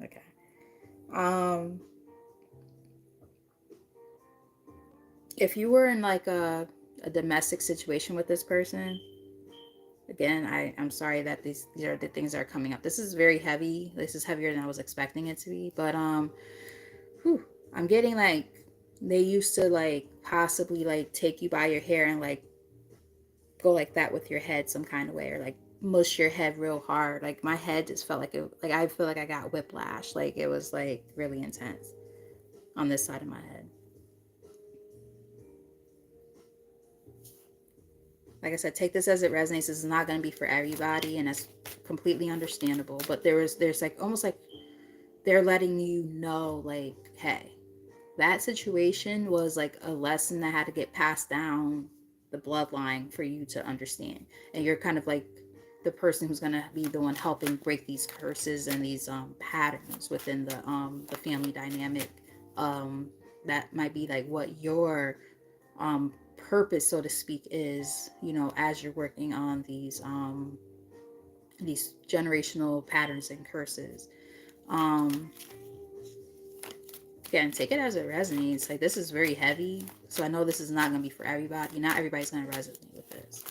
Okay. Um, if you were in like a domestic situation with this person, again, I'm sorry that these are the things that are coming up. This is very heavy. This is heavier than I was expecting it to be. But whew, I'm getting like they used to like possibly like take you by your hair and like go like that with your head some kind of way, or like mush your head real hard. Like my head just felt like I feel like I got whiplash. Like it was like really intense on this side of my head. Like I said, take this as it resonates. This is not going to be for everybody, and that's completely understandable. But there's like almost like they're letting you know, like, hey, that situation was like a lesson that had to get passed down the bloodline for you to understand, and you're kind of like the person who's going to be the one helping break these curses and these patterns within the family dynamic. um that might be like what your purpose, so to speak, is, as you're working on these generational patterns and curses. um Again, take it as it resonates. Like this is very heavy, so I know this is not going to be for everybody. Not everybody's going to resonate with this.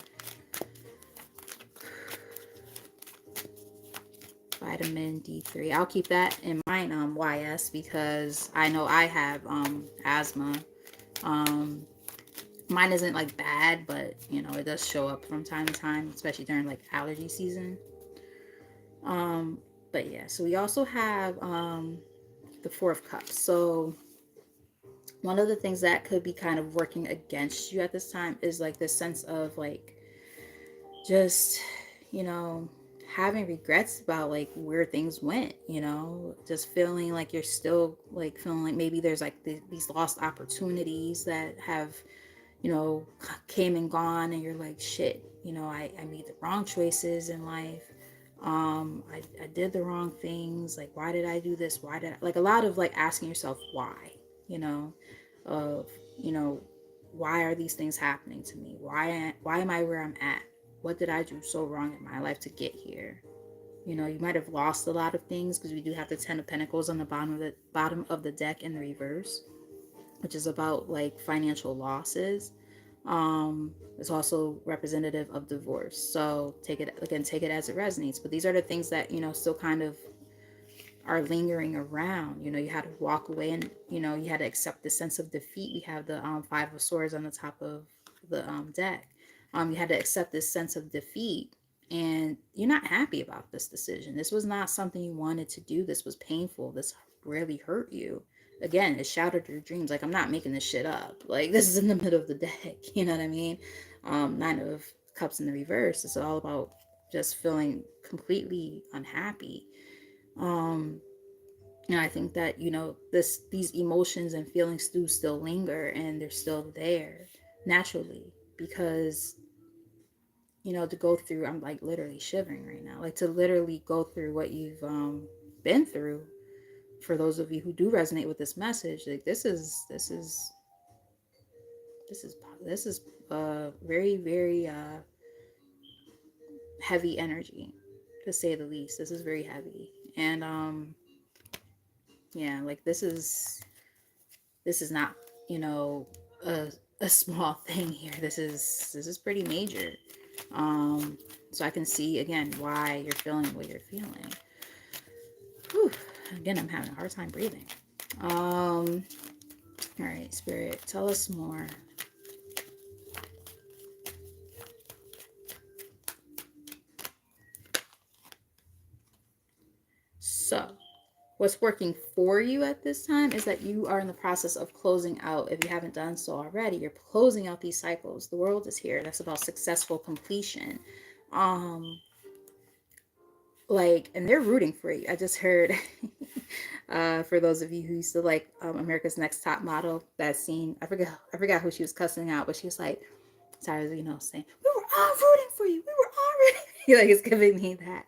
Vitamin D3. I'll keep that in mind, YS, because I know I have asthma. Um, Mine isn't like bad, but it does show up from time to time, especially during like allergy season. Um, but yeah, so we also have the Four of Cups. So one of the things that could be kind of working against you at this time is like this sense of like just you know having regrets about like where things went, just feeling like you're still like feeling like maybe there's like these lost opportunities that have came and gone, and you're like, shit, I made the wrong choices in life. I did the wrong things. Like, why did I do this? Why did I, like a lot of like asking yourself why, you know, of, you know, why are these things happening to me? Why am I where I'm at? What did I do so wrong in my life to get here? You might have lost a lot of things because we do have the Ten of Pentacles on the bottom of the deck in the reverse, which is about like financial losses. It's also representative of divorce. So take it as it resonates. But these are the things that still kind of are lingering around. You had to walk away, and you had to accept the sense of defeat. We have the Five of Swords on the top of the deck. You had to accept this sense of defeat, and you're not happy about this decision. This was not something you wanted to do. This was painful. This really hurt you. again, it shattered your dreams. Like, I'm not making this shit up. Like, this is in the middle of the deck. You know what I mean? Nine of Cups in the reverse. It's all about just feeling completely unhappy. Um, and I think that, these emotions and feelings do still linger, and they're still there naturally, because, to go through, I'm like literally shivering right now. Like, to literally go through what you've been through, for those of you who do resonate with this message, like, this is very, very heavy energy, to say the least. This is very heavy. And yeah, like, this is not, you know, a small thing here. This is pretty major. Um, so I can see again why you're feeling what you're feeling. Whew. Again, I'm having a hard time breathing. All right, Spirit, tell us more. So, what's working for you at this time is that you are in the process of closing out. If you haven't done so already, you're closing out these cycles. The world is here. That's about successful completion. Um, and they're rooting for you. I just heard, for those of you who used to like America's Next Top Model, that scene. I forgot who she was cussing out, but she was like, sorry, saying, "We were all rooting for you. We were all rooting." Like, it's giving me that.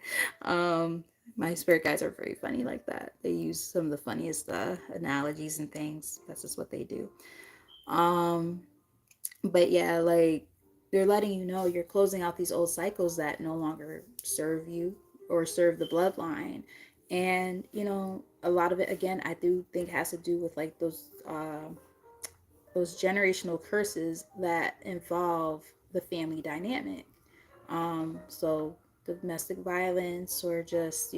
My spirit guides are very funny like that. They use some of the funniest analogies and things. That's just what they do. Um, but yeah, like, they're letting you know you're closing out these old cycles that no longer serve you or serve the bloodline. And a lot of it, again, I do think has to do with like those generational curses that involve the family dynamic. So domestic violence, or just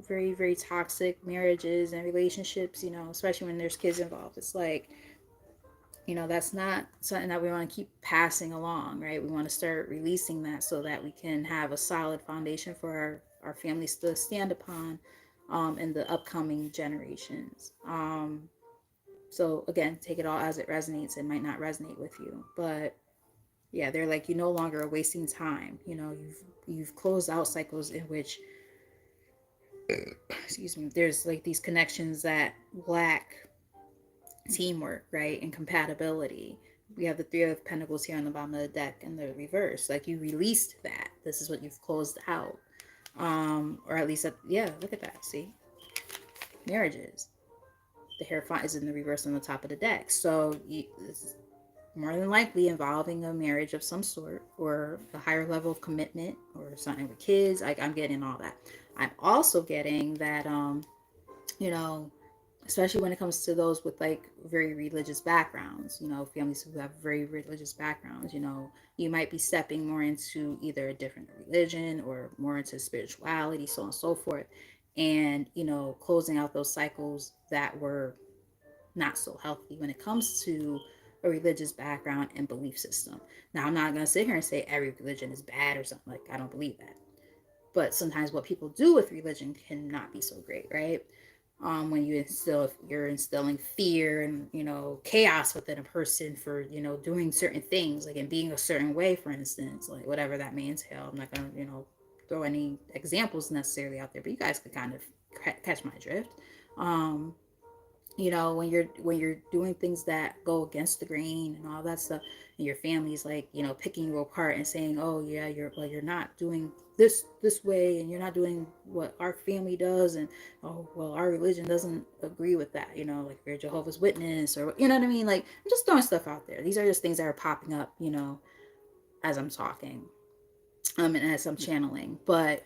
very, very toxic marriages and relationships, especially when there's kids involved. It's like, that's not something that we want to keep passing along, right? We want to start releasing that so that we can have a solid foundation for our families to stand upon, in the upcoming generations. So again, take it all as it resonates. It might not resonate with you, but yeah, they're like, you no longer are wasting time. You've closed out cycles in which, excuse me, there's like these connections that lack teamwork, right, and compatibility. We have the Three of Pentacles here on the bottom of the deck in the reverse. Like, you released that. This is what you've closed out. Or at least, yeah, look at that. See, marriages. The Hierophant is in the reverse on the top of the deck. So this is more than likely involving a marriage of some sort, or a higher level of commitment, or something with kids. Like, I'm getting all that. I'm also getting that, you know, especially when it comes to those with like very religious backgrounds, families who have very religious backgrounds, you might be stepping more into either a different religion or more into spirituality, so on and so forth. And, closing out those cycles that were not so healthy when it comes to a religious background and belief system. Now, I'm not going to sit here and say every religion is bad or something. Like, I don't believe that. But sometimes what people do with religion cannot be so great, right? When you're instilling fear and chaos within a person for doing certain things, like in being a certain way, for instance, like whatever that may entail. I'm not gonna throw any examples necessarily out there, but you guys could kind of catch my drift. Um, when you're doing things that go against the grain and all that stuff, and your family's like picking you apart and saying, oh yeah, you're not doing this way, and you're not doing what our family does, and oh well, our religion doesn't agree with that, like if you're Jehovah's Witness, or you know what I mean. Like, I'm just throwing stuff out there. These are just things that are popping up as I'm talking, and as I'm channeling. But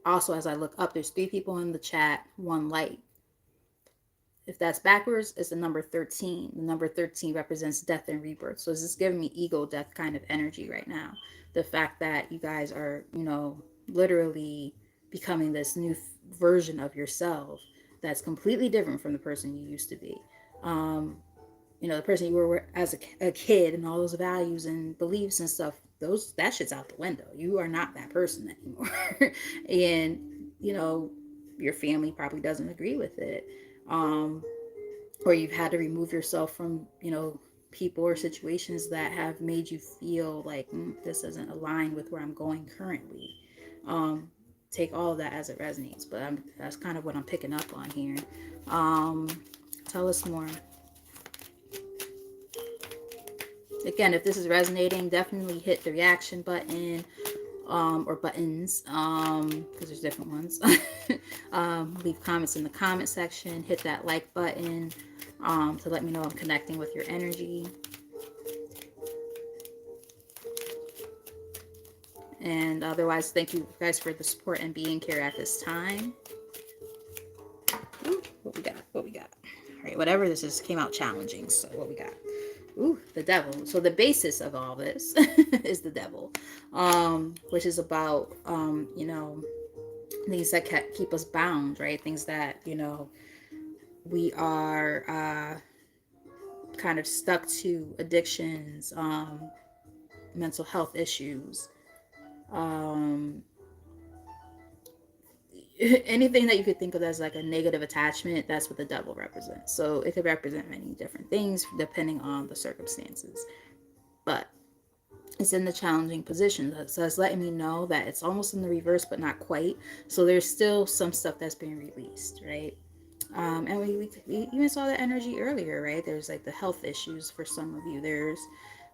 also, as I look up, there's 3 people in the chat, 1 light. If that's backwards, it's the number 13. The number 13 represents death and rebirth. So this is giving me ego death kind of energy right now. The fact that you guys are, literally becoming this new version of yourself that's completely different from the person you used to be. The person you were as a kid, and all those values and beliefs and stuff, that shit's out the window. You are not that person anymore. And, your family probably doesn't agree with it. or you've had to remove yourself from, people or situations that have made you feel like this doesn't align with where I'm going currently. Um, Take all of that as it resonates, but that's kind of what I'm picking up on here. Um, Tell us more. Again, if this is resonating, definitely hit the reaction button, or buttons, because there's different ones. Leave comments in the comment section. Hit that like button, to let me know I'm connecting with your energy. And otherwise, thank you guys for the support and being here at this time. Ooh, what we got? What we got? All right, whatever this is came out challenging. So what we got? Ooh, the devil. So the basis of all this is the devil, which is about things that keep us bound, right? Things that we are kind of stuck to, addictions, mental health issues, um, anything that you could think of as like a negative attachment. That's what the devil represents. So it could represent many different things depending on the circumstances, but it's in the challenging position. So it's letting me know that it's almost in the reverse, but not quite. So there's still some stuff that's being released, right? And we even saw that energy earlier, right? There's like the health issues for some of you. There's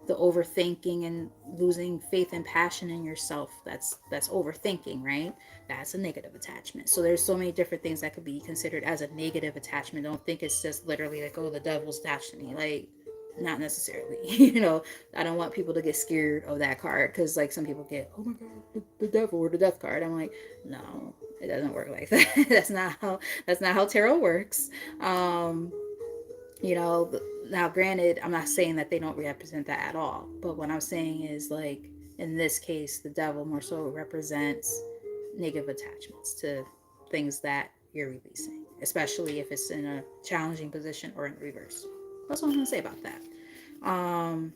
the overthinking and losing faith and passion in yourself. That's overthinking, right? That's a negative attachment. So there's so many different things that could be considered as a negative attachment. Don't think it's just literally like, oh, the devil's attached to me. Like, not necessarily. I don't want people to get scared of that card, because like some people get, oh my god, the devil or the death card. I'm like, no, it doesn't work like that. That's not how tarot works. um you know Now granted, I'm not saying that they don't represent that at all, but what I'm saying is, like, in this case, the devil more so represents negative attachments to things that you're releasing, especially if it's in a challenging position or in reverse. That's what I'm going to say about that. um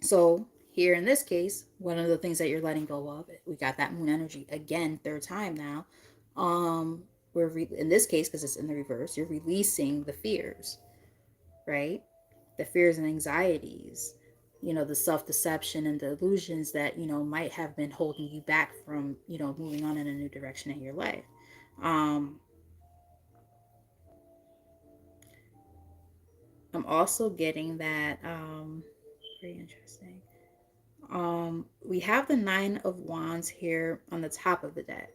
so here in this case, one of the things that you're letting go of, we got that moon energy again, third time now. In this case, because it's in the reverse, you're releasing the fears, right? The fears and anxieties, the self-deception and the illusions that might have been holding you back from moving on in a new direction in your life. um I'm also getting that, very interesting. We have the Nine of Wands here on the top of the deck.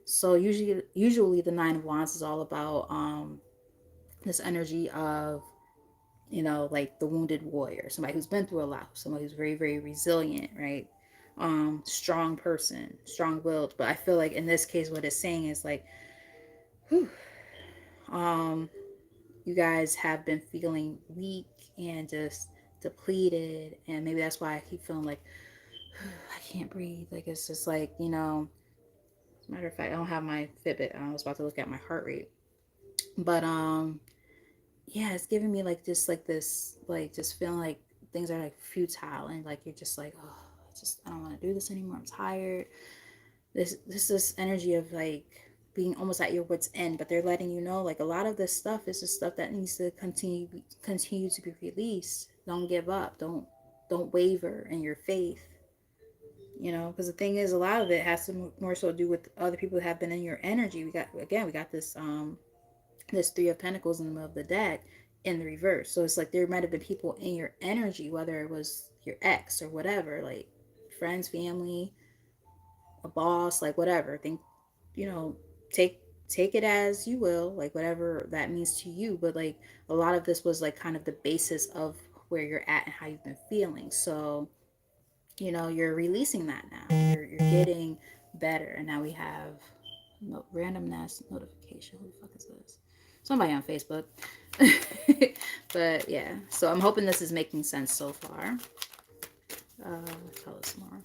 So usually the Nine of Wands is all about this energy of, like the wounded warrior, somebody who's been through a lot, somebody who's very, very resilient, right? Strong person, strong willed. But I feel like in this case, what it's saying is like, whew, um, you guys have been feeling weak and just depleted, and maybe that's why I keep feeling like I can't breathe. Like it's just like, as a matter of fact, I don't have my Fitbit. I was about to look at my heart rate. But yeah, it's giving me like just like this, like just feeling like things are like futile, and like you're just like, oh, I don't want to do this anymore. I'm tired. This energy of like being almost at your wits end, but they're letting you know like a lot of this stuff is just stuff that needs to continue to be released. Don't give up. Don't waver in your faith. Because the thing is, a lot of it has to more so do with other people that have been in your energy. We got this Three of Pentacles in the middle of the deck in the reverse. So it's like there might have been people in your energy, whether it was your ex or whatever, like friends, family, a boss, like whatever. Think, you know, take take it as you will, like whatever that means to you. But like a lot of this was like kind of the basis of where you're at and how you've been feeling. So you're releasing that now. You're getting better, and now we have randomness notification. Who the fuck is this? Somebody on Facebook. But yeah, so I'm hoping this is making sense so far. Tell us more.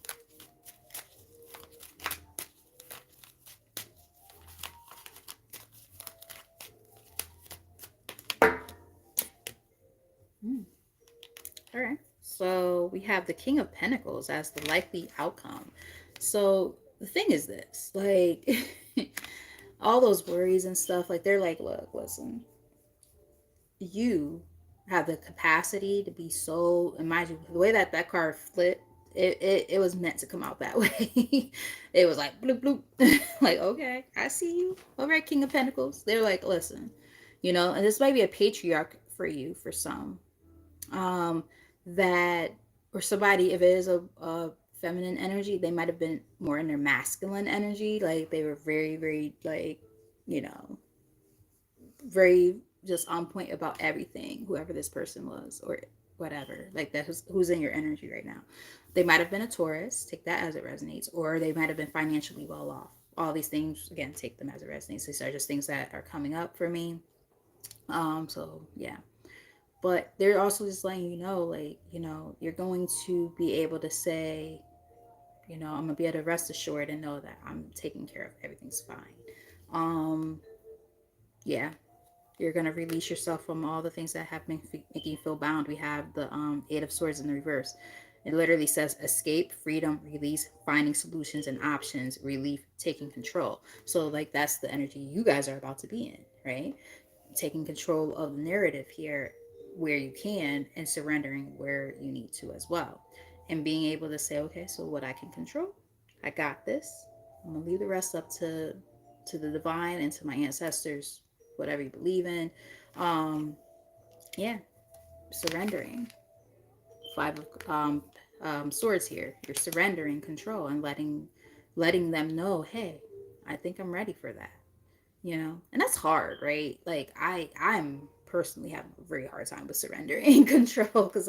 Mm. All right. So we have the King of Pentacles as the likely outcome. So the thing is this, like all those worries and stuff, like they're like, look, listen, you have the capacity to be so, and mind you, the way that that card flipped, it was meant to come out that way. It was like bloop bloop. Like, okay, I see you. All right, King of Pentacles. They're like, listen, and this might be a patriarch for you, for some. Um, that, or somebody, if it is a feminine energy, they might have been more in their masculine energy. Like they were very, very like, you know, very just on point about everything, whoever this person was, or whatever, like that, who's in your energy right now. They might have been a Taurus, take that as it resonates, or they might have been financially well off. All these things, again, take them as it resonates. These are just things that are coming up for me. So yeah. But they're also just letting you know, like, you're going to be able to say, I'm gonna be able to rest assured and know that I'm taking care of, everything's fine. um yeah, you're going to release yourself from all the things that have been making you feel bound. We have the Eight of Swords in the reverse. It literally says escape, freedom, release, finding solutions and options, relief, taking control. So, like, that's the energy you guys are about to be in, right? Taking control of the narrative here where you can, and surrendering where you need to as well. And being able to say, okay, so what I can control, I got this. I'm going to leave the rest up to the divine and to my ancestors, whatever you believe in. Um, yeah, surrendering. Five of swords here. You're surrendering control and letting them know, hey, I think I'm ready for that. And that's hard, right? Like I'm personally having a very hard time with surrendering control, because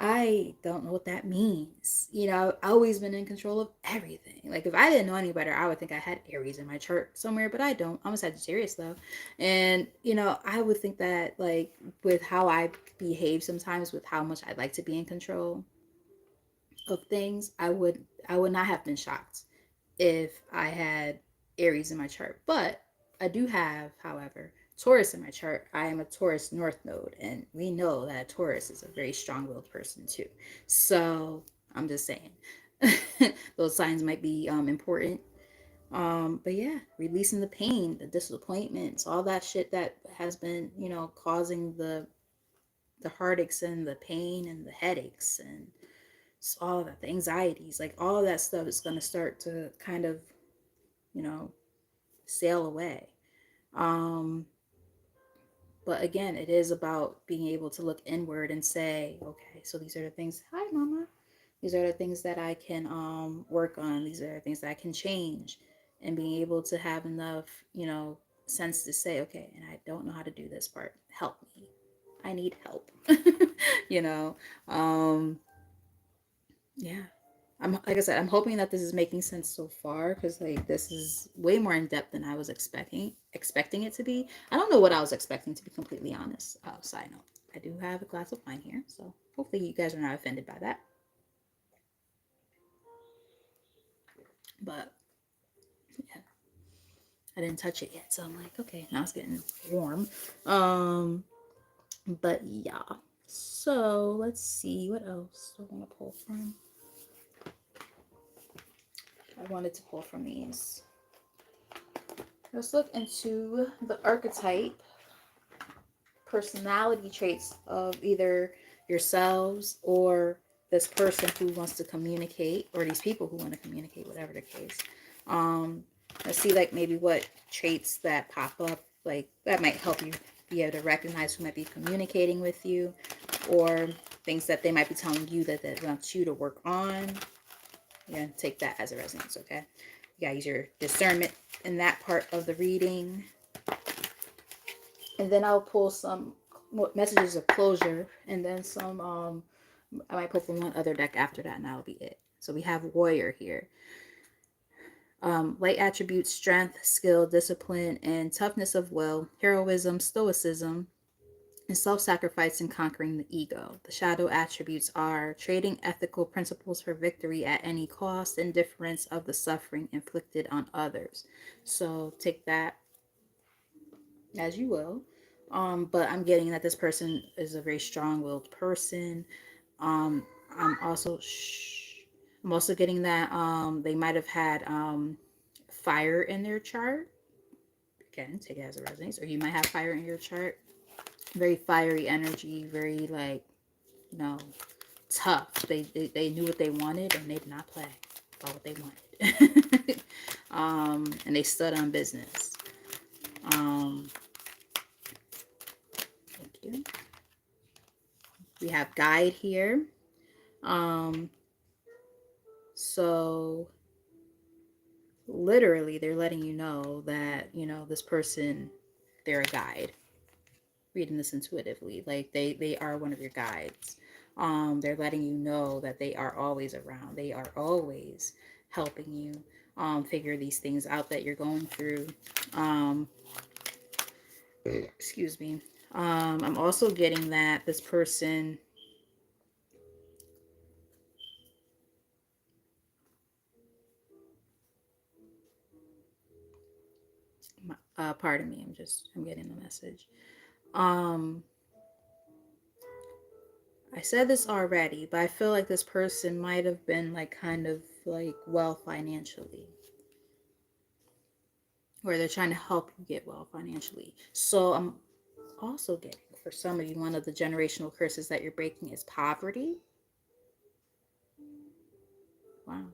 I don't know what that means. I've always been in control of everything. Like, if I didn't know any better, I would think I had Aries in my chart somewhere, but I don't. I'm a Sagittarius though. And, I would think that, like, with how I behave sometimes, with how much I like to be in control of things, I would not have been shocked if I had Aries in my chart. But I do have, however, Taurus in my chart. I am a Taurus North Node, and we know that Taurus is a very strong-willed person too. So I'm just saying, those signs might be important. But yeah, releasing the pain, the disappointments, all that shit that has been, causing the heartaches and the pain and the headaches and all of that, the anxieties, like all of that stuff is going to start to kind of, you know, sail away. Um, but again, it is about being able to look inward and say, okay, so these are the things, hi, mama. These are the things that I can work on. These are the things that I can change. And being able to have enough, sense to say, okay, and I don't know how to do this part. Help me. I need help. you know, um, yeah. I'm, like I said, I'm hoping that this is making sense so far, because like this is way more in depth than I was expecting it to be. I don't know what I was expecting, to be completely honest. Side note, I do have a glass of wine here, so hopefully you guys are not offended by that. But yeah, I didn't touch it yet, so I'm like, okay, now it's getting warm. Um, but yeah. So let's see what else do I want to pull from. I wanted to pull from these. Let's look into the archetype personality traits of either yourselves or this person who wants to communicate, or these people who want to communicate, whatever the case. Let's see, like, maybe what traits that pop up, like that might help you be able to recognize who might be communicating with you, or things that they might be telling you that they want you to work on. Yeah, take that as a resonance, okay? You gotta use your discernment in that part of the reading. And then I'll pull some messages of closure, and then some I might pull from one other deck after that, and that'll be it. So we have warrior here. Light attributes: strength, skill, discipline, and toughness of will, heroism, stoicism, and self-sacrifice and conquering the ego. The shadow attributes are trading ethical principles for victory at any cost, indifference of the suffering inflicted on others. So take that as you will. But I'm getting that this person is a very strong-willed person. Um, I'm also I'm also getting that they might have had fire in their chart. Again, take it as a resonance, or you might have fire in your chart. very fiery energy, very like, you know, tough. They knew what they wanted and they did not play about what they wanted. And they stood on business. Thank you. We have guide here. Um, so literally they're letting you know that, you know, this person, they're a guide. Reading this intuitively, like they are one of your guides. They're letting you know that they are always around. They are always helping you figure these things out that you're going through. um Excuse me. I'm also getting that this person, pardon me, I'm getting a message. um I said this already, but I feel like this person might have been like kind of like well financially, where they're trying to help you get well financially. So I'm also getting, for some of you, one of the generational curses that you're breaking is poverty. Wow.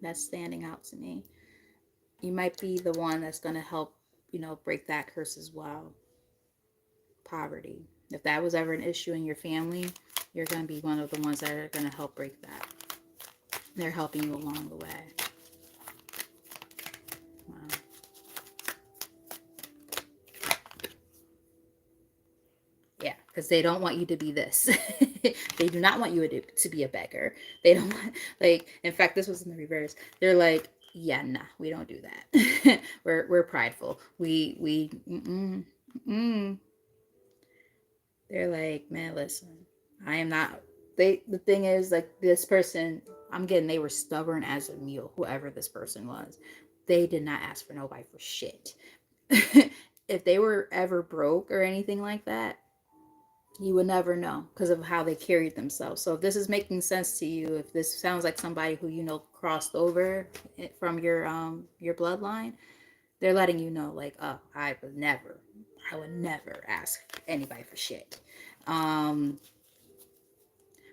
That's standing out to me. You might be the one that's going to help, you know, break that curse as well. Poverty. If that was ever an issue in your family, you're going to be one of the ones that are going to help break that. They're helping you along the way. Wow. Yeah, because they don't want you to be this. They do not want you to be a beggar. They don't want, like, in fact, this was in the reverse. They're like, yeah, nah, we don't do that. We're prideful. Mm-mm, mm-mm. They're like, man, listen, I am not. The thing is, like, this person, I'm getting, they were stubborn as a mule, whoever this person was. They did not ask for nobody for shit. If they were ever broke or anything like that, you would never know because of how they carried themselves. So if this is making sense to you, if this sounds like somebody who, you know, crossed over from your bloodline, they're letting you know, like, oh, I would never ask anybody for shit. Um,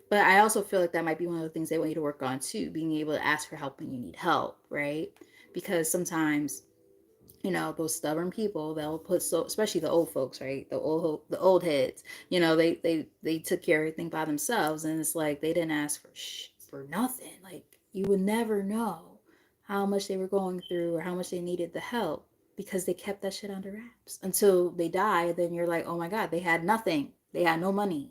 but I also feel like that might be one of the things they want you to work on too, being able to ask for help when you need help, right? Because sometimes, you know, those stubborn people, they'll put, so especially the old folks, right, the old heads, you know, they took care of everything by themselves, and it's like they didn't ask for nothing. Like, you would never know how much they were going through or how much they needed the help, because they kept that shit under wraps until they die. Then you're like, oh my god, they had nothing, they had no money.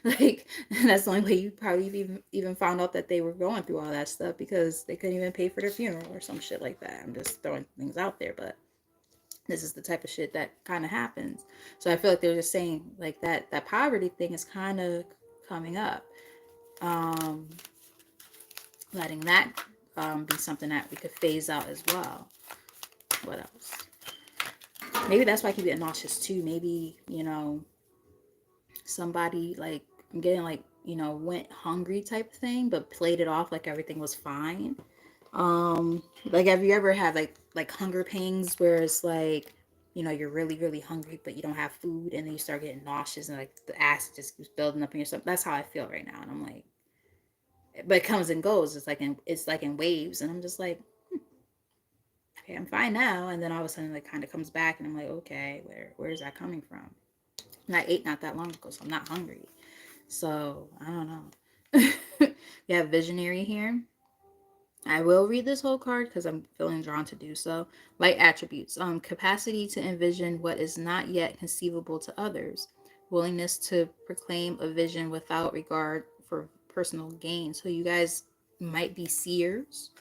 Like, that's the only way you probably even found out that they were going through all that stuff, because they couldn't even pay for their funeral or some shit like that. I'm just throwing things out there, but this is the type of shit that kind of happens. So I feel like they're just saying, like, that poverty thing is kind of coming up. Um, Letting that be something that we could phase out as well. What else? Maybe that's why I keep getting nauseous too. Maybe, you know, somebody, like, I'm getting like, you know, went hungry type thing, but played it off like everything was fine. Like, have you ever had like hunger pangs where it's like, you know, you're really really hungry but you don't have food, and then you start getting nauseous and like the acid just keeps building up in your stomach? That's how I feel right now, and I'm like, but it comes and goes. It's like in waves, and I'm just like, okay, I'm fine now, and then all of a sudden it kind of comes back, and I'm like, okay, where is that coming from? And I ate not that long ago, so I'm not hungry. So I don't know. We have visionary here. I will read this whole card because I'm feeling drawn to do so. Light attributes: capacity to envision what is not yet conceivable to others, willingness to proclaim a vision without regard for personal gain. So you guys might be seers,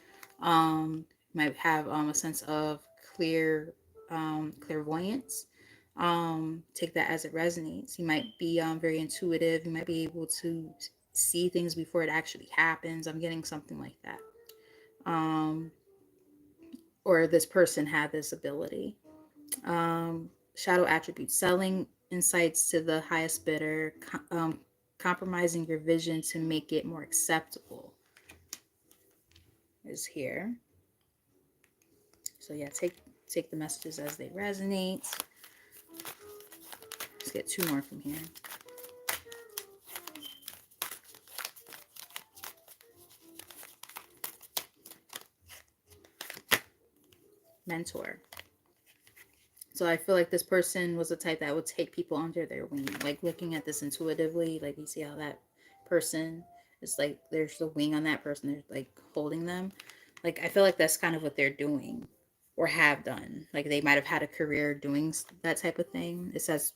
might have a sense of clairvoyance. Take that as it resonates. You might be very intuitive. You might be able to see things before it actually happens. I'm getting something like that. um, or this person had this ability. Shadow attributes: selling insights to the highest bidder, compromising your vision to make it more acceptable is here. So yeah, take the messages as they resonate. Let's get two more from here. Mentor. So I feel like this person was the type that would take people under their wing. Like looking at this intuitively, like you see how that person is like there's the wing on that person, they're like holding them. Like I feel like that's kind of what they're doing or have done. Like they might have had a career doing that type of thing. It says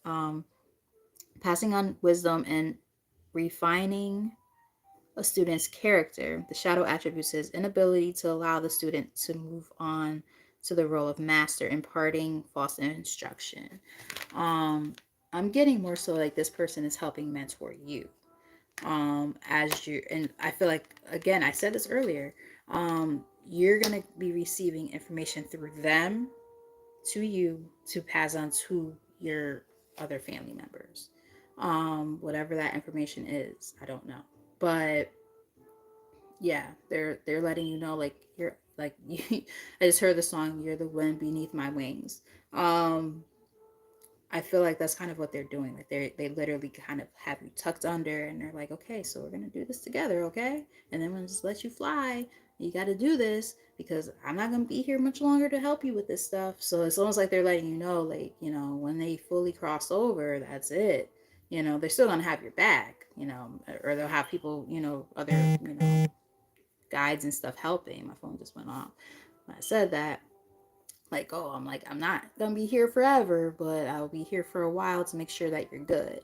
passing on wisdom and refining a student's character. The shadow attributes his inability to allow the student to move on to the role of master, imparting false instruction. I'm getting more so like this person is helping mentor you. As you, and I feel like again, I said this earlier, you're gonna be receiving information through them to you to pass on to your other family members. Whatever that information is, I don't know. But yeah, they're letting you know like you're like I just heard the song "You're the Wind Beneath My Wings." Um, I feel like that's kind of what they're doing. Like they literally kind of have you tucked under, and they're like, okay, so we're gonna do this together, okay? And then we'll just let you fly. You got to do this because I'm not gonna be here much longer to help you with this stuff. So it's almost like they're letting you know, like when they fully cross over, that's it. They're still gonna have your back. Or they'll have people, other, guides and stuff helping. My phone just went off when I said that. Like, oh, I'm not gonna be here forever, but I'll be here for a while to make sure that you're good.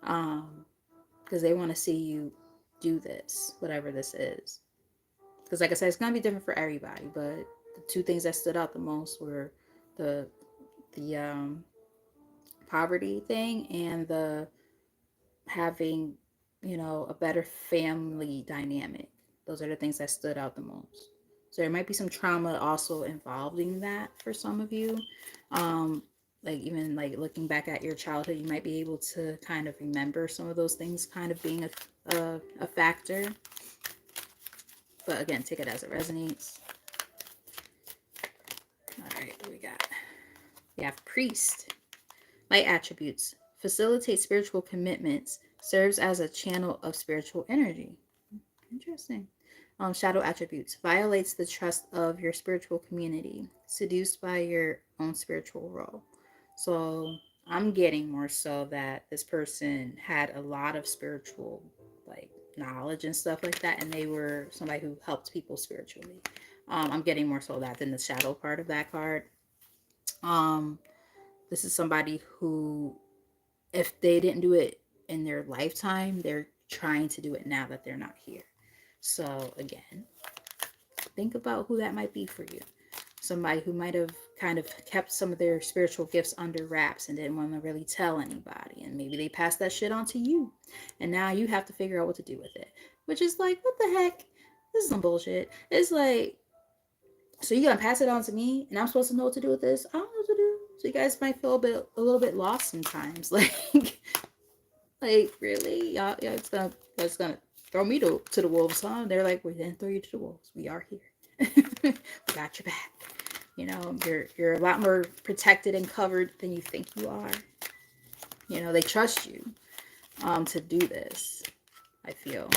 Because they want to see you do this, whatever this is. Because, like I said, it's gonna be different for everybody. But the two things that stood out the most were the the poverty thing and the having, a better family dynamic. Those are the things that stood out the most. So there might be some trauma also involving that for some of you. Um, like even like looking back at your childhood, you might be able to kind of remember some of those things kind of being a factor. But again, take it as it resonates. All right, what we got? We have priest. Light attributes. Facilitate spiritual commitments. Serves as a channel of spiritual energy. Interesting. Shadow attributes. Violates the trust of your spiritual community. Seduced by your own spiritual role. So I'm getting more so that this person had a lot of spiritual like knowledge and stuff like that, and they were somebody who helped people spiritually. I'm getting more so that than the shadow part of that card. Um, this is somebody who, if they didn't do it in their lifetime, they're trying to do it now that they're not here. So again, think about who that might be for you. Somebody who might have kind of kept some of their spiritual gifts under wraps and didn't want to really tell anybody. And maybe they passed that shit on to you. And now you have to figure out what to do with it. Which is like, what the heck? This is some bullshit. It's like, so you're gonna pass it on to me and I'm supposed to know what to do with this? I don't know what to do. So you guys might feel a little bit lost sometimes. Like really? Y'all it's gonna throw me to the wolves, huh? They're like, we didn't throw you to the wolves. We are here. We got your back. You're a lot more protected and covered than you think you are. They trust you to do this, I feel.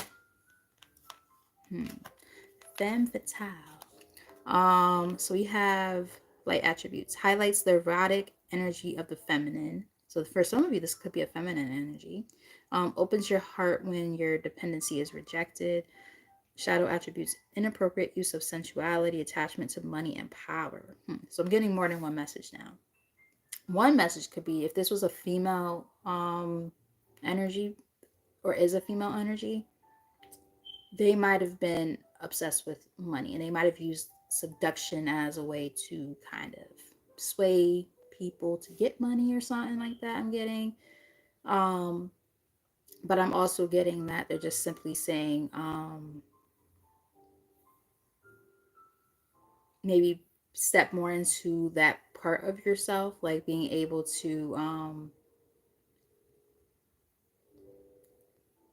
Femme fatale. So we have light attributes. Highlights the erotic energy of the feminine. So for some of you, this could be a feminine energy. Opens your heart when your dependency is rejected. Shadow attributes, inappropriate use of sensuality, attachment to money, and power. So I'm getting more than one message now. One message could be if this was a female energy or is a female energy, they might have been obsessed with money and they might have used seduction as a way to kind of sway people to get money or something like that. I'm getting. But I'm also getting that they're just simply saying, maybe step more into that part of yourself, like being able to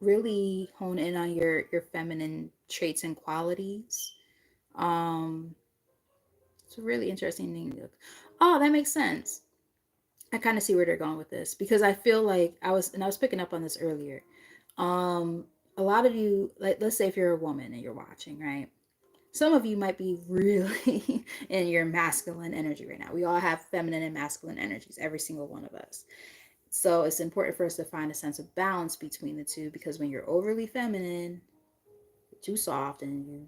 really hone in on your feminine traits and qualities. It's a really interesting thing. Oh, that makes sense. I kind of see where they're going with this because I feel like I was picking up on this earlier. Um, a lot of you, like, let's say if you're a woman and you're watching, right? Some of you might be really in your masculine energy right now. We all have feminine and masculine energies, every single one of us. So it's important for us to find a sense of balance between the two because when you're overly feminine, too soft and you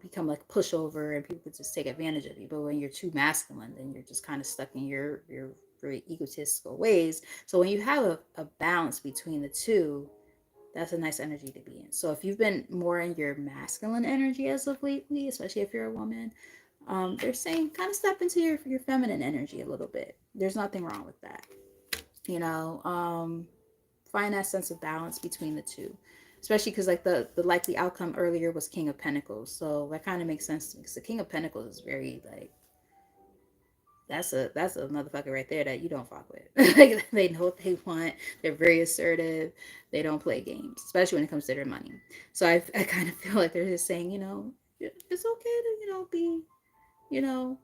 become like a pushover and people just take advantage of you. But when you're too masculine, then you're just kind of stuck in your very egotistical ways. So when you have a balance between the two, that's a nice energy to be in. So if you've been more in your masculine energy as of lately, especially if you're a woman, they're saying kind of step into your feminine energy a little bit. There's nothing wrong with that. You know, find that sense of balance between the two, especially because like the likely outcome earlier was King of Pentacles, so that kind of makes sense to me because the King of Pentacles is very like that's a motherfucker right there that you don't fuck with. Like they know what they want. They're very assertive. They don't play games, especially when it comes to their money. So I kind of feel like they're just saying, you know, it's okay to, you know, be, you know,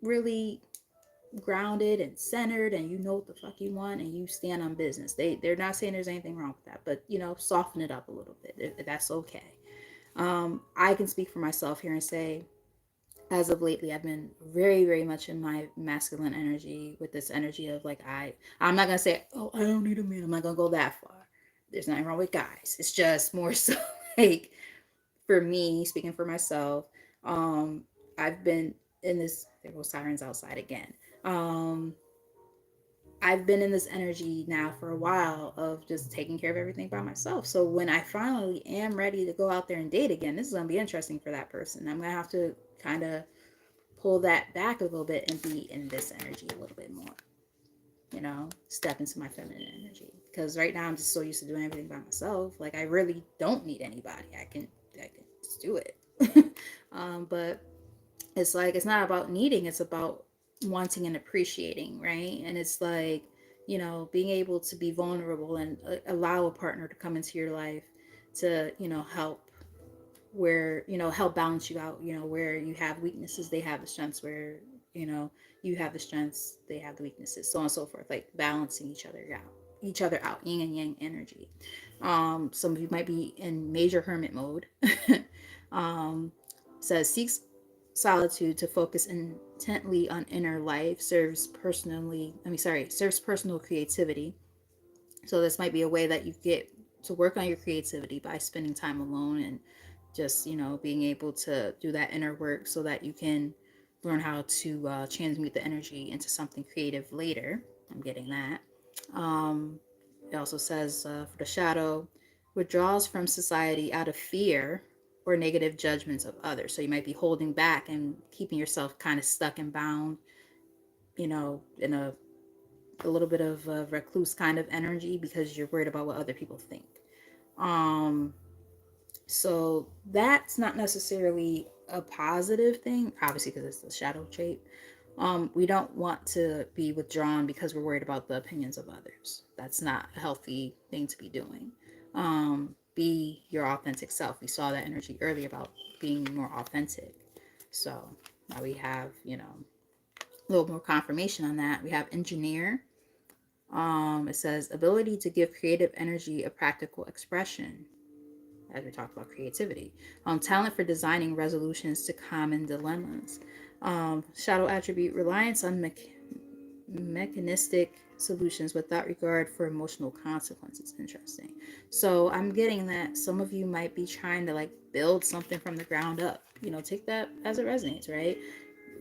really grounded and centered and you know what the fuck you want and you stand on business. They're not saying there's anything wrong with that, but you know, soften it up a little bit. That's okay. I can speak for myself here and say, as of lately, I've been very, very much in my masculine energy with this energy of like I'm not gonna say, oh, I don't need a man. I'm not gonna go that far. There's nothing wrong with guys. It's just more so like for me, speaking for myself, um, I've been in this. There go sirens outside again. Um, I've been in this energy now for a while of just taking care of everything by myself. So when I finally am ready to go out there and date again, this is going to be interesting for that person. I'm going to have to kind of pull that back a little bit and be in this energy a little bit more, you know, step into my feminine energy. Because right now I'm just so used to doing everything by myself. Like I really don't need anybody. I can just do it. But it's like it's not about needing, it's about wanting and appreciating, right? And it's like, you know, being able to be vulnerable and allow a partner to come into your life to, you know, help where, you know, help balance you out, you know, where you have weaknesses, they have the strengths, where, you know, you have the strengths, they have the weaknesses, so on and so forth, like balancing each other out, yin and yang energy. Some of you might be in major hermit mode. um Says seeks solitude to focus intently on inner life, serves personal creativity. So this might be a way that you get to work on your creativity by spending time alone and just, you know, being able to do that inner work so that you can learn how to transmute the energy into something creative later. I'm getting that. Um, it also says for the shadow, withdraws from society out of fear or negative judgments of others. So you might be holding back and keeping yourself kind of stuck and bound, you know, in a little bit of a recluse kind of energy because you're worried about what other people think. Um, so that's not necessarily a positive thing, obviously, because it's the shadow trait. We don't want to be withdrawn because we're worried about the opinions of others. That's not a healthy thing to be doing. Be your authentic self. We saw that energy earlier about being more authentic. So now we have, you know, a little more confirmation on that. We have engineer. It says ability to give creative energy a practical expression, as we talked about creativity. Talent for designing resolutions to common dilemmas. Shadow attribute reliance on mechanistic solutions without regard for emotional consequences. Interesting. So I'm getting that some of you might be trying to like build something from the ground up. You know, take that as it resonates, right?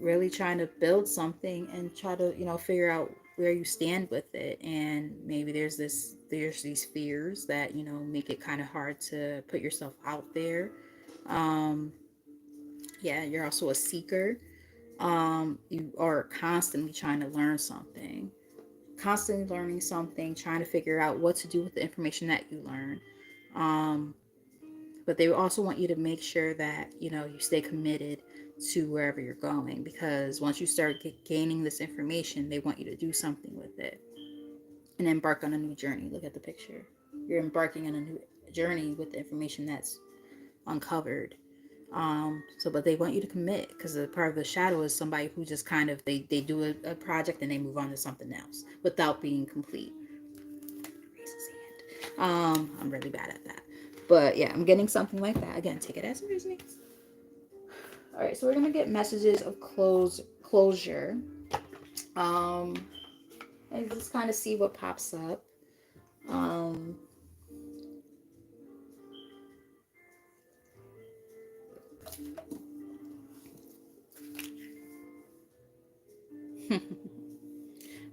Really trying to build something and try to, you know, figure out where you stand with it. And maybe there's these fears that, you know, make it kind of hard to put yourself out there. um yeah, you're also a seeker. You are constantly trying to learn something, constantly learning something, trying to figure out what to do with the information that you learn. um but they also want you to make sure that, you know, you stay committed to wherever you're going, because once you start gaining this information, they want you to do something with it and embark on a new journey. Look at the picture. You're embarking on a new journey with the information that's uncovered. But they want you to commit, because a part of the shadow is somebody who just kind of, they do a project and they move on to something else without being complete. Raise his hand. I'm really bad at that. But yeah, I'm getting something like that. Again, take it as it resonates. All right, so we're gonna get messages of closure. Um, and just kind of see what pops up. Um,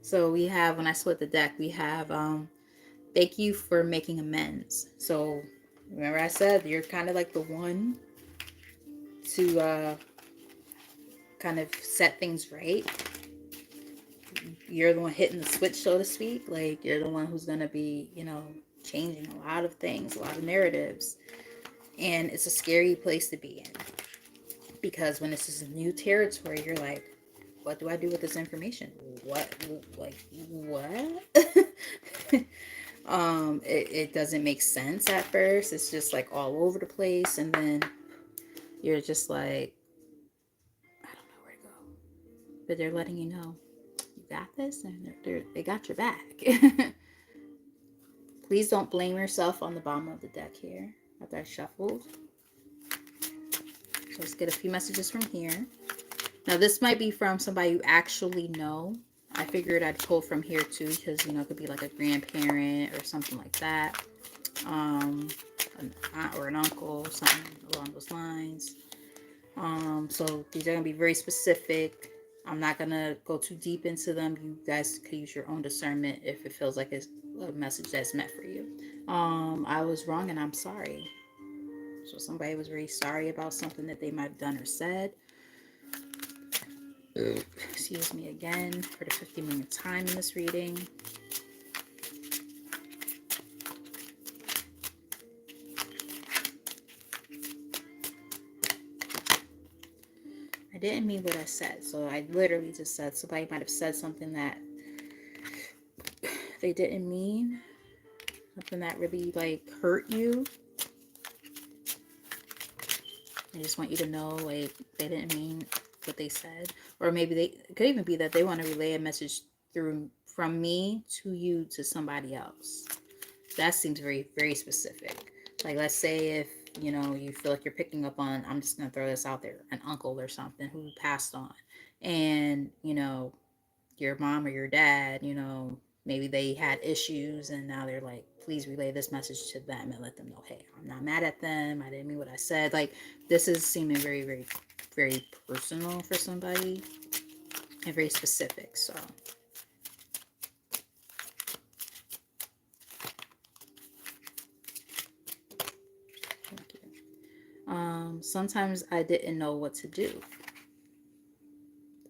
so we have, when I split the deck, we have thank you for making amends. So remember I said you're kind of like the one to kind of set things right. You're the one hitting the switch, so to speak. Like, you're the one who's going to be, changing a lot of things, a lot of narratives. And it's a scary place to be in, because when this is new territory, you're like, what do I do with this information? What, like, what? It doesn't make sense at first. It's just like all over the place. And then you're just like, I don't know where to go. But they're letting you know you got this, and they got your back. Please don't blame yourself on the bottom of the deck here after I shuffled. So let's get a few messages from here. Now, this might be from somebody you actually know. I figured I'd pull from here too, because, it could be like a grandparent or something like that. An aunt or an uncle, something along those lines. So these are going to be very specific. I'm not going to go too deep into them. You guys could use your own discernment if it feels like it's a message that's meant for you. I was wrong and I'm sorry. So somebody was very sorry about something that they might have done or said. Excuse me again for the 50-minute time in this reading. I didn't mean what I said. So I literally just said somebody might have said something that they didn't mean. Something that really like hurt you. I just want you to know, like, they didn't mean what they said. Or maybe it could even be that they want to relay a message from me to you to somebody else. That seems very, very specific. Like, let's say if, you feel like you're picking up on, I'm just going to throw this out there, an uncle or something who passed on. And, your mom or your dad, maybe they had issues and now they're like, please relay this message to them and let them know, hey, I'm not mad at them. I didn't mean what I said. Like, this is seeming very, very, very personal for somebody and very specific. So thank you. Sometimes I didn't know what to do.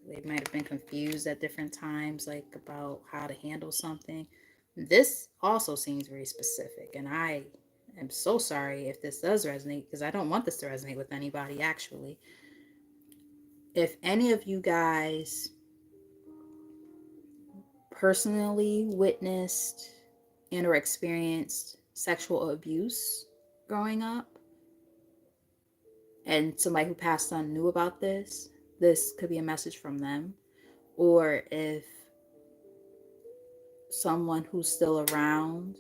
They might have been confused at different times, like about how to handle something. This also seems very specific, and I am so sorry if this does resonate, because I don't want this to resonate with anybody, actually. If any of you guys personally witnessed and or experienced sexual abuse growing up, and somebody who passed on knew about this could be a message from them. Or if someone who's still around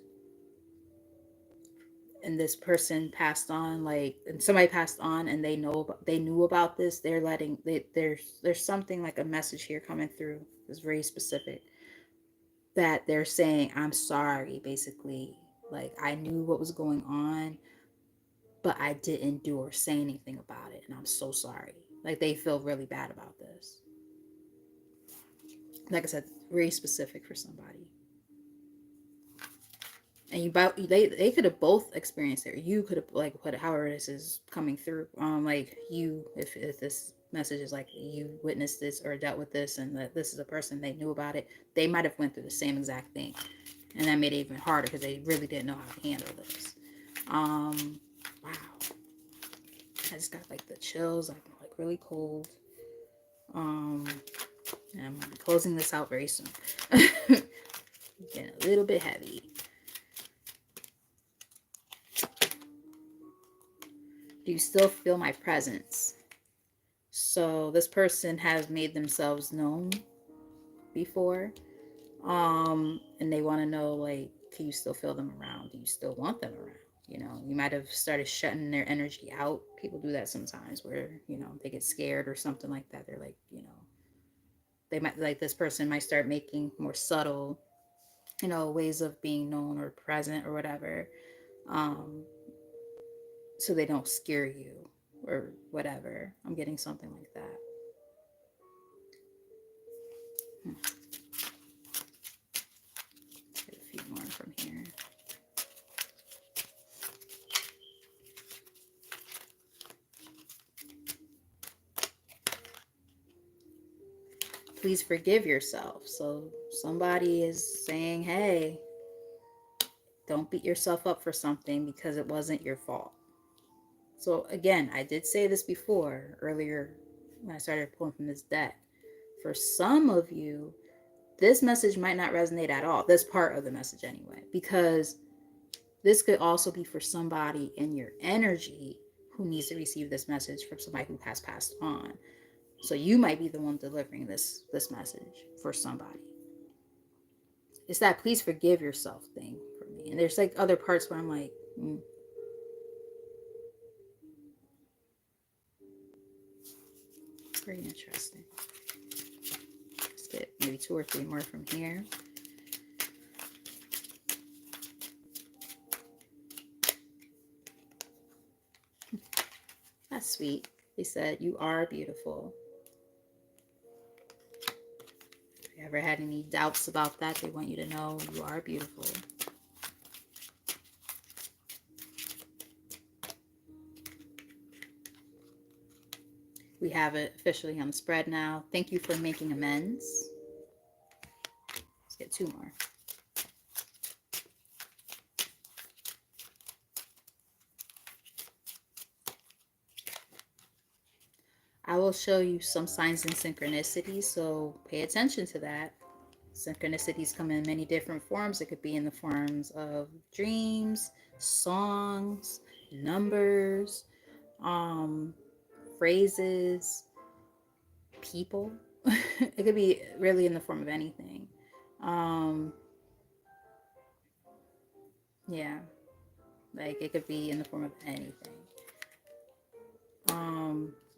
and this person passed on, like, and somebody passed on and they knew about this, there's something like a message here coming through that's very specific, that they're saying, I'm sorry, basically. Like, I knew what was going on, but I didn't do or say anything about it, and I'm so sorry. Like, they feel really bad about this. Like I said, very specific for somebody. And they could have both experienced it. You could have, like, put it, however this is coming through. Like, you, if this message is like you witnessed this or dealt with this, and that this is a person they knew about it, they might have went through the same exact thing, and that made it even harder because they really didn't know how to handle this. Wow, I just got like the chills. I'm like really cold. And I'm closing this out very soon. Getting a little bit heavy. Do you still feel my presence? So this person has made themselves known before. And they want to know, like, can you still feel them around? Do you still want them around? You know, you might have started shutting their energy out. People do that sometimes where, you know, they get scared or something like that. They're like, you know, they might, like, this person might start making more subtle, you know, ways of being known or present or whatever. Um, so they don't scare you or whatever. I'm getting something like that. Hmm. Get a few more from here. Please forgive yourself. So somebody is saying, hey, don't beat yourself up for something because it wasn't your fault. So again, I did say this before earlier when I started pulling from this deck. For some of you, this message might not resonate at all. This part of the message anyway, because this could also be for somebody in your energy who needs to receive this message from somebody who has passed on. So you might be the one delivering this message for somebody. It's that please forgive yourself thing for me. And there's like other parts where I'm like, very interesting. Let's get maybe 2 or 3 more from here. That's sweet. They said, you are beautiful. If you ever had any doubts about that, they want you to know you are beautiful. We have it officially on the spread now. Thank you for making amends. Let's get 2 more. I will show you some signs and synchronicities, so pay attention to that. Synchronicities come in many different forms. It could be in the forms of dreams, songs, numbers, um, phrases, people. It could be really in the form of anything. Um, yeah, like it could be in the form of anything.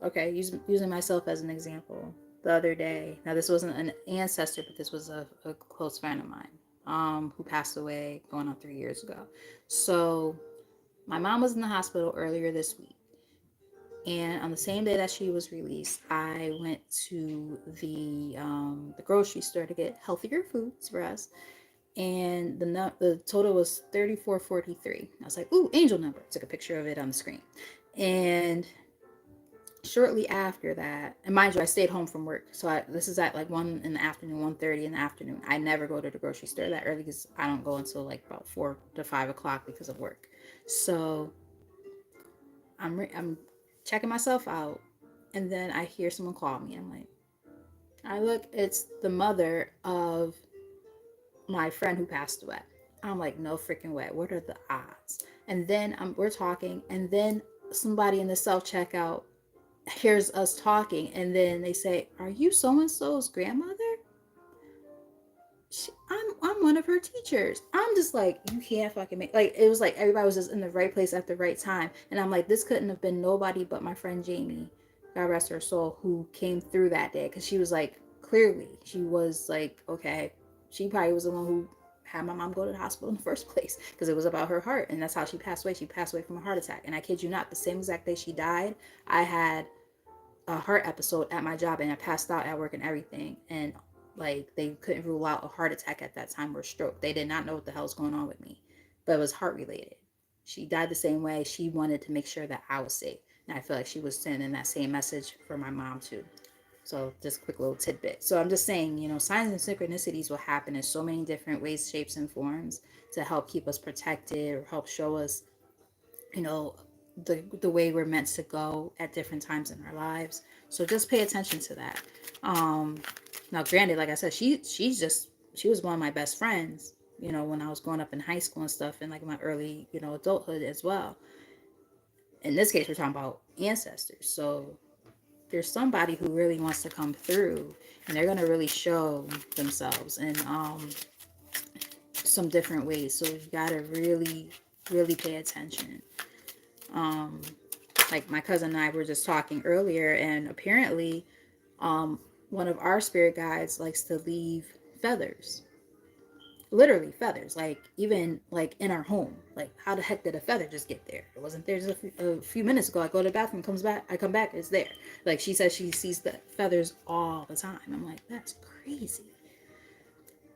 Okay, using myself as an example. The other day, now this wasn't an ancestor, but this was a close friend of mine who passed away going on 3 years ago. So my mom was in the hospital earlier this week. And on the same day that she was released, I went to the grocery store to get healthier foods for us. And the total was 3443. I was like, ooh, angel number. Took a picture of it on the screen. And shortly after that, and mind you, I stayed home from work. So this is at like 1 in the afternoon, 1:30 in the afternoon. I never go to the grocery store that early because I don't go until like about 4 to 5 o'clock because of work. So I'm checking myself out, and then I hear someone call me. I'm like, I look, it's the mother of my friend who passed away. I'm like, no freaking way. What are the odds? And then we're talking, and then somebody in the self checkout hears us talking, and then they say, "Are you so and so's grandmother?" I'm one of her teachers. I'm just like, you can't fucking make, like, it was like everybody was just in the right place at the right time. And I'm like, this couldn't have been nobody but my friend Jamie, God rest her soul, who came through that day. Because she was like, clearly she was like, okay, she probably was the one who had my mom go to the hospital in the first place because it was about her heart. And that's how she passed away. She passed away from a heart attack. And I kid you not, the same exact day she died, I had a heart episode at my job and I passed out at work and everything. And like they couldn't rule out a heart attack at that time or stroke. They did not know what the hell was going on with me, but it was heart related. She died the same way. She wanted to make sure that I was safe. And I feel like she was sending that same message for my mom too. So just a quick little tidbit. So I'm just saying, you know, signs and synchronicities will happen in so many different ways, shapes, and forms to help keep us protected or help show us, you know, the way we're meant to go at different times in our lives. So just pay attention to that. Um, Now, granted, like I said, she was one of my best friends. You know, when I was growing up in high school and stuff, and like my early, you know, adulthood as well. in this case, we're talking about ancestors. So there's somebody who really wants to come through, and they're going to really show themselves in some different ways. So you got to really, really pay attention. Um, like my cousin and I were just talking earlier, and apparently one of our spirit guides likes to leave feathers, literally feathers, like even like in our home. Like how the heck did a feather just get there? It wasn't there just a few minutes ago. I go to the bathroom, comes back, I come back, it's there. Like she says she sees the feathers all the time. I'm like, that's crazy.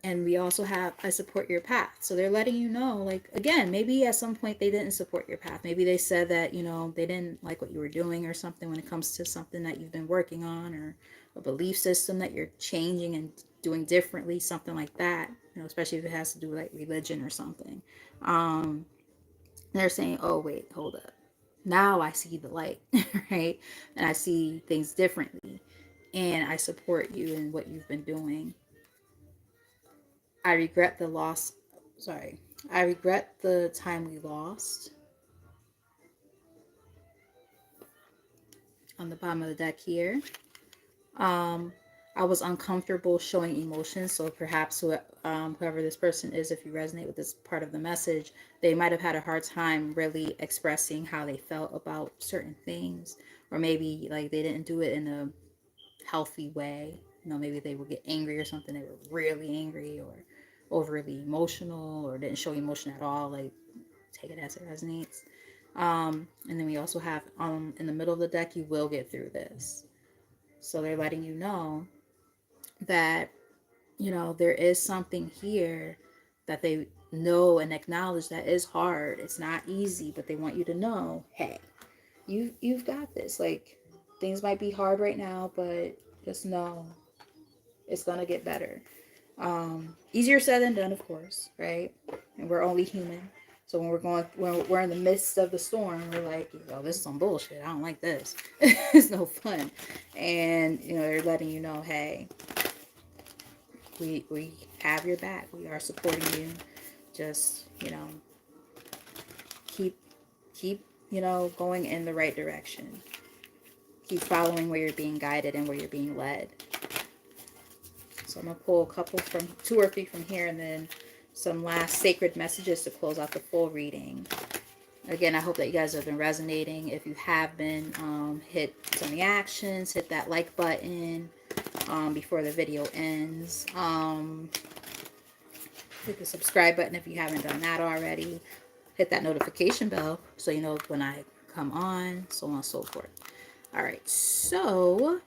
And we also have I support your path. So they're letting you know, like, again, maybe at some point they didn't support your path. Maybe they said that, they didn't like what you were doing or something when it comes to something that you've been working on, or a belief system that you're changing and doing differently, something like that, especially if it has to do with like religion or something. Um, they're saying, oh, wait, hold up. Now I see the light, right? And I see things differently. And I support you in what you've been doing. I regret the loss. Sorry. I regret the time we lost. On the bottom of the deck here. Um, I was uncomfortable showing emotions. So perhaps whoever this person is, if you resonate with this part of the message, they might have had a hard time really expressing how they felt about certain things. Or maybe like they didn't do it in a healthy way. Maybe they would get angry or something. They were really angry or overly emotional, or didn't show emotion at all. Like, take it as it resonates. And then we also have in the middle of the deck, you will get through this. So they're letting you know that, there is something here that they know and acknowledge that is hard. It's not easy, but they want you to know, hey, you've got this. Like, things might be hard right now, but just know it's gonna get better. Easier said than done, of course, right? And we're only human. So when we're in the midst of the storm, we're like, this is some bullshit. I don't like this. It's no fun. And, they're letting you know, hey, we have your back. We are supporting you. Just, keep, going in the right direction. Keep following where you're being guided and where you're being led. So I'm going to pull a couple from 2 or 3 from here, and then some last sacred messages to close out the full reading. Again, I hope that you guys have been resonating. If you have been, hit some reactions, hit that like button before the video ends. Hit the subscribe button if you haven't done that already. Hit that notification bell so you know when I come on, so on and so forth. All right, so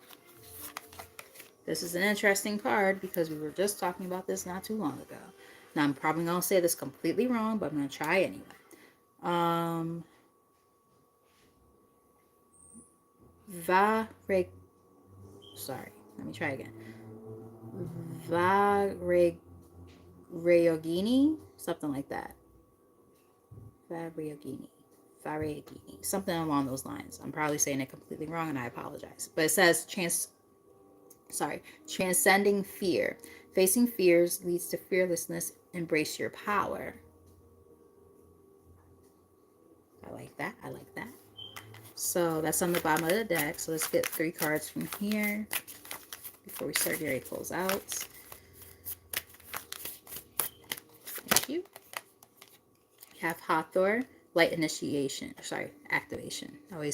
this is an interesting card because we were just talking about this not too long ago. Now, I'm probably going to say this completely wrong, but I'm going to try anyway. Sorry, let me try again. Varegini, something like that. Varegini, something along those lines. I'm probably saying it completely wrong, and I apologize. But it says transcending fear. Facing fears leads to fearlessness. Embrace your power. I like that. So that's on the bottom of the deck. So let's get 3 cards from here before we start getting ready to close out. Thank you. We have Hathor, light initiation. Sorry, activation. I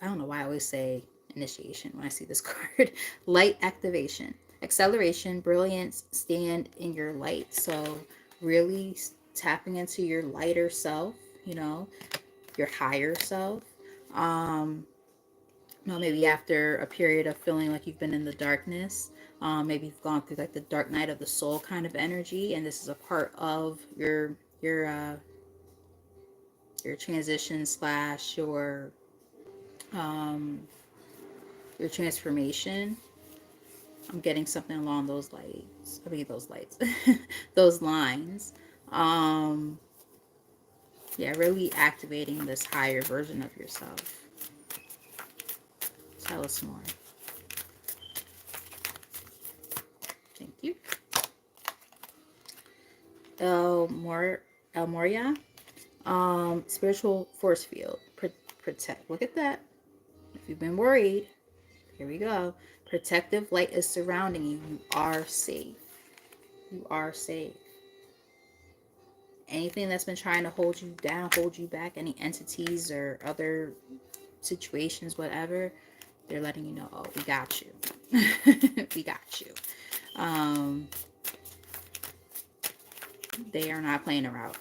don't know why I always say initiation when I see this card. Light activation. Acceleration, brilliance, stand in your light. So really tapping into your lighter self, your higher self. Maybe after a period of feeling like you've been in the darkness, maybe you've gone through like the dark night of the soul kind of energy, and this is a part of your transition slash your transformation. I'm getting something along those lights. Those lines. Yeah, really activating this higher version of yourself. Tell us more. Thank you. El Moria. Spiritual force field. Protect. Look at that. If you've been worried, here we go. Protective light is surrounding you. You are safe. You are safe. Anything that's been trying to hold you down, hold you back, any entities or other situations, whatever, they're letting you know, oh, we got you. We got you. Um, they are not playing around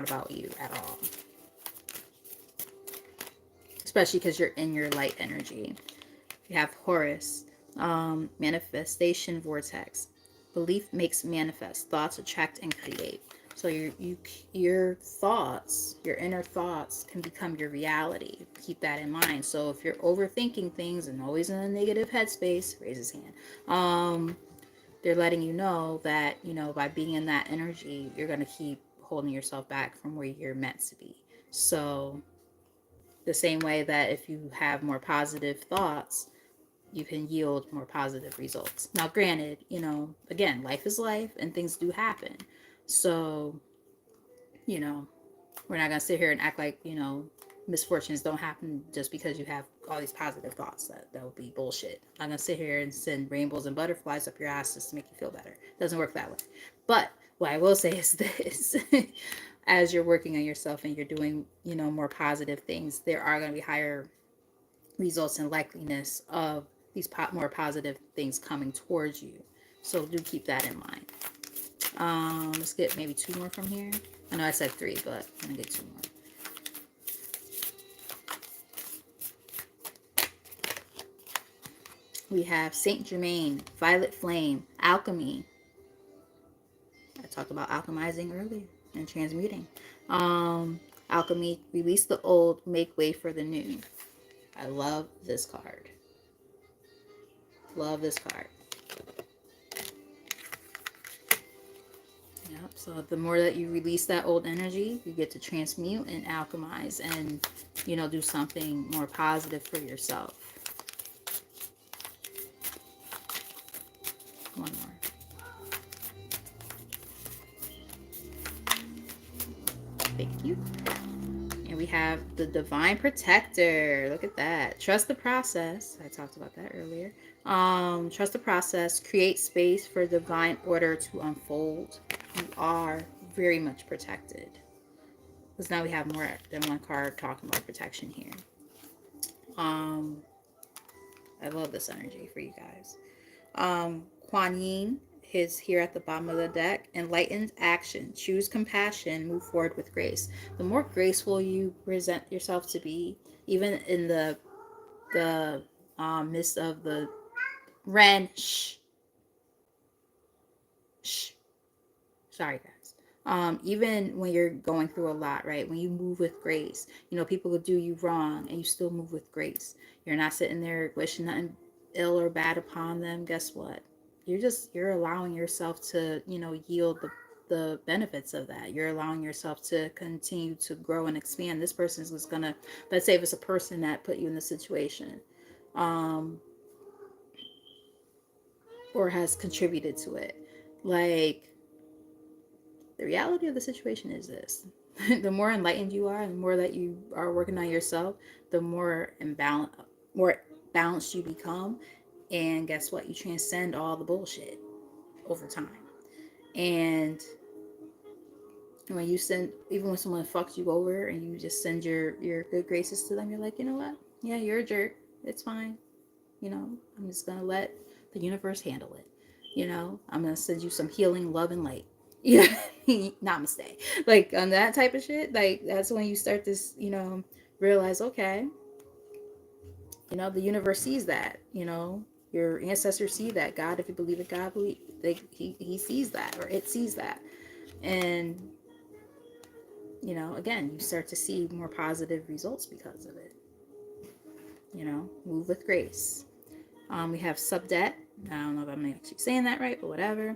about you at all. Especially because you're in your light energy. You have Horus, manifestation vortex. Belief makes manifest. Thoughts attract and create. So your thoughts, your inner thoughts, can become your reality. Keep that in mind. So if you're overthinking things and always in a negative headspace, raise his hand. They're letting you know that, by being in that energy, you're gonna keep holding yourself back from where you're meant to be. So the same way that if you have more positive thoughts, you can yield more positive results. Now, granted, again, life is life and things do happen. So, you know, we're not going to sit here and act like, misfortunes don't happen just because you have all these positive thoughts. That would be bullshit. I'm not going to sit here and send rainbows and butterflies up your ass just to make you feel better. It doesn't work that way. But what I will say is this. As you're working on yourself and you're doing, more positive things, there are going to be higher results and likeliness of these more positive things coming towards you. So do keep that in mind. Let's get maybe 2 more from here. I know I said 3, but I'm gonna get 2 more. We have Saint Germain, Violet Flame, Alchemy. I talked about alchemizing earlier and transmuting. Alchemy, release the old, make way for the new. I love this card. Love this card. Yep. So the more that you release that old energy, you get to transmute and alchemize and, do something more positive for yourself. One more. Thank you. And we have the Divine Protector. Look at that. Trust the process. I talked about that earlier. Trust the process. Create space for divine order to unfold. You are very much protected. Because now we have more than one card talking about protection here. I love this energy for you guys. Kuan Yin is here at the bottom of the deck. Enlightened action. Choose compassion. Move forward with grace. The more graceful you present yourself to be, even in the midst of the Ren. Shh. Shh. Sorry, guys. Even when you're going through a lot, right? When you move with grace, people will do you wrong and you still move with grace. You're not sitting there wishing nothing ill or bad upon them. Guess what? You're allowing yourself to, yield the benefits of that. You're allowing yourself to continue to grow and expand. This person is gonna, let's say if it's a person that put you in the situation, or has contributed to it. Like, the reality of the situation is this. The more enlightened you are, and the more that you are working on yourself, the more balanced you become. And guess what? You transcend all the bullshit over time. And when you send, even when someone fucks you over and you just send your good graces to them, you're like, you know what? Yeah, you're a jerk. It's fine. I'm just going to let the universe handle it. I'm going to send you some healing, love, and light. Yeah, namaste. Like, on that type of shit, like, that's when you start to, realize, okay, the universe sees that, your ancestors see that. God, if you believe in God, he sees that, or it sees that. And, again, you start to see more positive results because of it. Move with grace. We have subdet. I don't know if I'm actually saying that right, but whatever.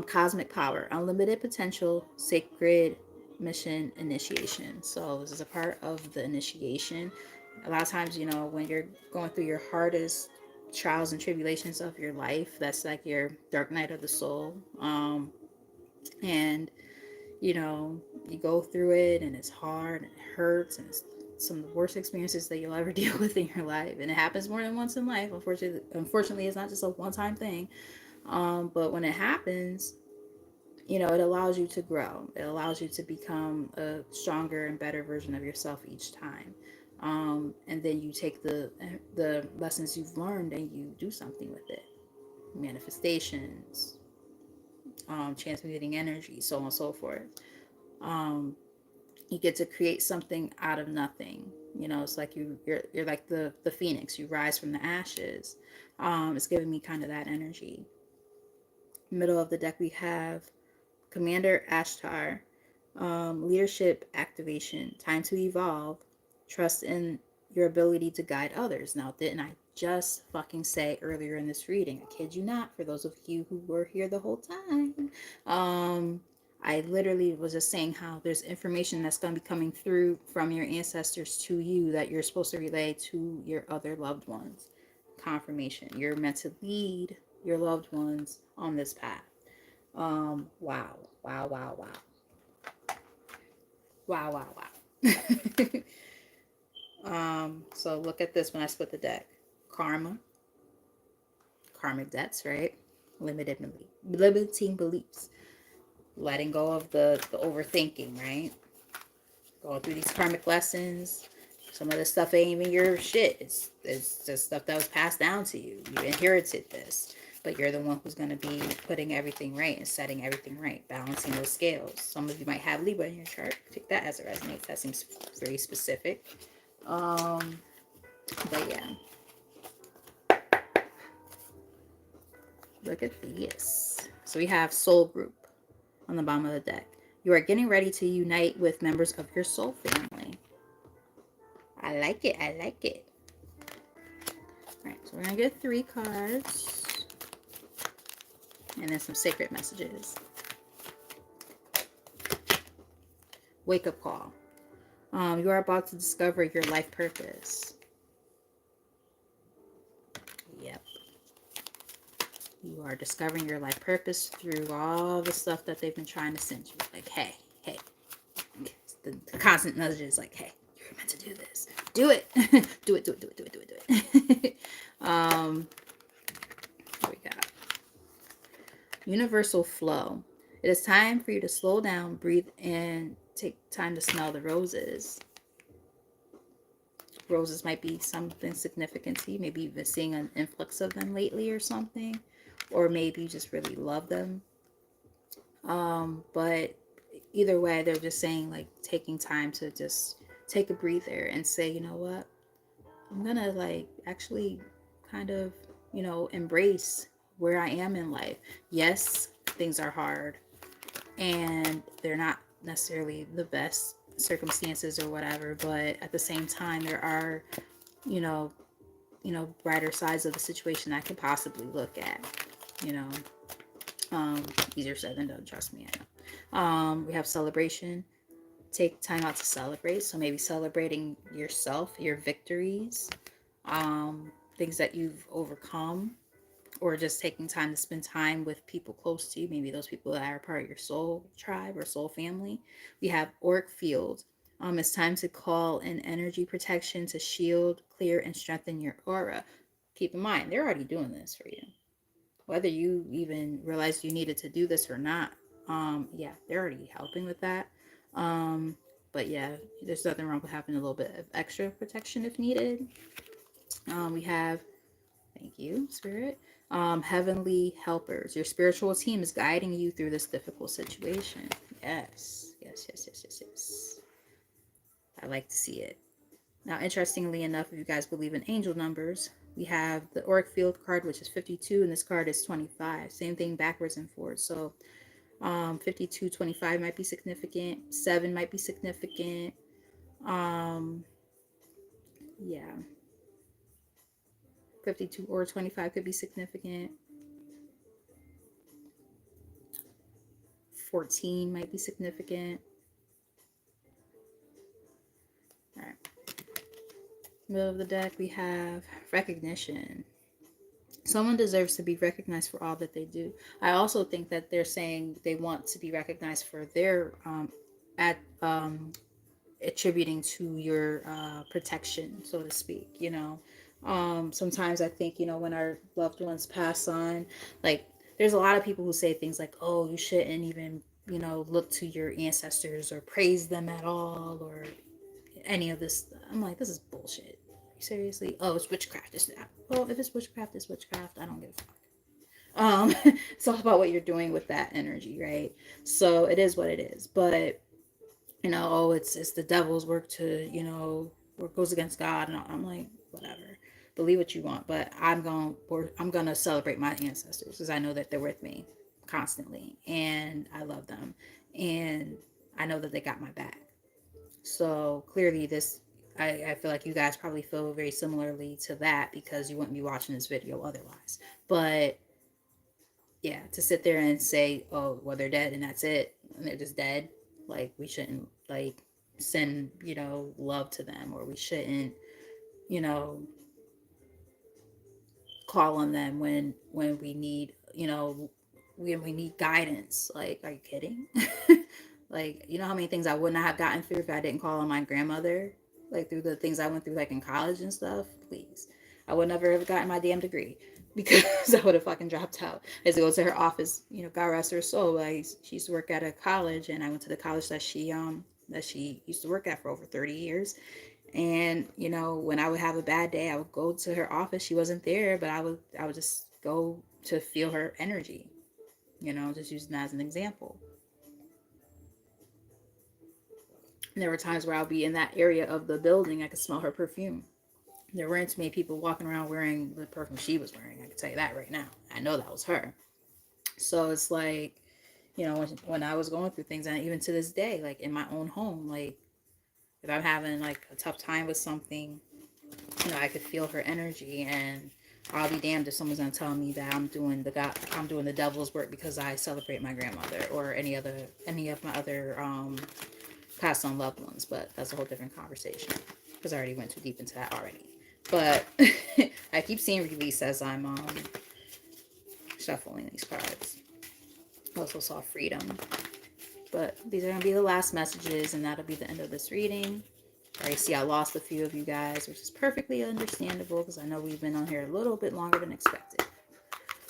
Cosmic power, unlimited potential, sacred mission, initiation. So this is a part of the initiation. A lot of times, when you're going through your hardest trials and tribulations of your life, that's like your dark night of the soul. And you go through it and it's hard and it hurts and it's some of the worst experiences that you'll ever deal with in your life, and it happens more than once in life. Unfortunately, it's not just a one-time thing. But when it happens, it allows you to grow. It allows you to become a stronger and better version of yourself each time. And then you take the lessons you've learned and you do something with it. Manifestations, transmuting energy, so on and so forth. Um, you get to create something out of nothing. It's like you're like the phoenix. You rise from the ashes. It's giving me kind of that energy. Middle of the deck, we have Commander Ashtar, leadership activation, time to evolve, trust in your ability to guide others. Now, didn't I just fucking say earlier in this reading? I kid you not, for those of you who were here the whole time. I literally was just saying how there's information that's going to be coming through from your ancestors to you that you're supposed to relay to your other loved ones. Confirmation. You're meant to lead your loved ones on this path. Wow. Wow, wow, wow. Wow, wow, wow. So look at this when I split the deck. Karma, karmic debts, right? Limiting beliefs. Letting go of the overthinking, right? Going through these karmic lessons. Some of this stuff ain't even your shit. It's just stuff that was passed down to you. You inherited this. But you're the one who's going to be putting everything right and setting everything right, balancing those scales. Some of you might have Libra in your chart. Take that as it resonates. That seems very specific. But yeah. Look at this. So we have Soul Group on the bottom of the deck. You are getting ready to unite with members of your soul family. I like it. I like it. All right, so we're going to get 3 cards. And then some sacred messages. Wake up call. You are about to discover your life purpose. Yep. You are discovering your life purpose through all the stuff that they've been trying to send you. Like, hey. The constant nudges like, hey, you're meant to do this. Do it. do it. What we got? Universal flow. It is time for you to slow down, breathe in, take time to smell the roses. Roses might be something significant to you. Maybe you've been seeing an influx of them lately or something. Or maybe you just really love them. But either way, they're just saying, like, taking time to just take a breather and say, you know what? I'm going to, like, actually kind of, embrace where I am in life. Yes, things are hard. And they're not necessarily the best circumstances or whatever, but at the same time there are brighter sides of the situation I could possibly look at. Easier said than done, trust me, I know. We have celebration. Take time out to celebrate. So maybe celebrating yourself, your victories, things that you've overcome, or just taking time to spend time with people close to you, maybe those people that are part of your soul tribe or soul family. We have Auric Field. It's time to call in energy protection to shield, clear, and strengthen your aura. Keep in mind, they're already doing this for you. Whether you even realized you needed to do this or not, yeah, they're already helping with that. But yeah, there's nothing wrong with having a little bit of extra protection if needed. We have, thank you, Spirit. Heavenly helpers. Your spiritual team is guiding you through this difficult situation. Yes. I like to see it. Now, interestingly enough, if you guys believe in angel numbers, we have the Auric Field card, which is 52, and this card is 25. Same thing backwards and forwards. So 52, 25 might be significant. 7 might be significant. Yeah. 52 or 25 could be significant. 14 might be significant. All right. Middle of the deck, we have recognition. Someone deserves to be recognized for all that they do. I also think that they're saying they want to be recognized for their attributing to your protection, so to speak, you know. Sometimes I think, you know, when our loved ones pass on, like, there's a lot of people who say things like, oh, you shouldn't even, you know, look to your ancestors or praise them at all, or any of this. I'm like, this is bullshit. Seriously? Oh, it's witchcraft. It's that. Well, if it's witchcraft, it's witchcraft. I don't give a fuck. It's all about what you're doing with that energy, right? So it is what it is. But, you know, oh, it's the devil's work to, you know, work goes against God, and I'm like, whatever. Believe what you want, but I'm gonna celebrate my ancestors because I know that they're with me constantly, and I love them, and I know that they got my back. So clearly, I feel like you guys probably feel very similarly to that because you wouldn't be watching this video otherwise. But yeah, to sit there and say, oh, well, they're dead and that's it, and they're just dead, like, we shouldn't, like, send, you know, love to them, or we shouldn't, you know, call on them when we need, you know, when we need guidance. Like, are you kidding? Like, you know how many things I would not have gotten through if I didn't call on my grandmother, like through the things I went through, like in college and stuff. Please, I would never have gotten my damn degree because I would have fucking dropped out. I used to go to her office, you know, God rest her soul. She used to work at a college, and I went to the college that she used to work at for over 30 years. And, you know, when I would have a bad day, I would go to her office. She wasn't there, but I would just go to feel her energy, you know, just using that as an example. And there were times where I'll be in that area of the building, I could smell her perfume. There weren't too many people walking around wearing the perfume she was wearing. I can tell you that right now. I know that was her. So it's like, you know, when I was going through things, and even to this day, like in my own home, like if I'm having like a tough time with something, you know, I could feel her energy, and I'll be damned if someone's gonna tell me that I'm doing the devil's work because I celebrate my grandmother or any of my other passed on loved ones. But that's a whole different conversation because I already went too deep into that already. But I keep seeing release as I'm shuffling these cards. I also saw freedom. But these are going to be the last messages, and that'll be the end of this reading. I see I lost a few of you guys, which is perfectly understandable because I know we've been on here a little bit longer than expected.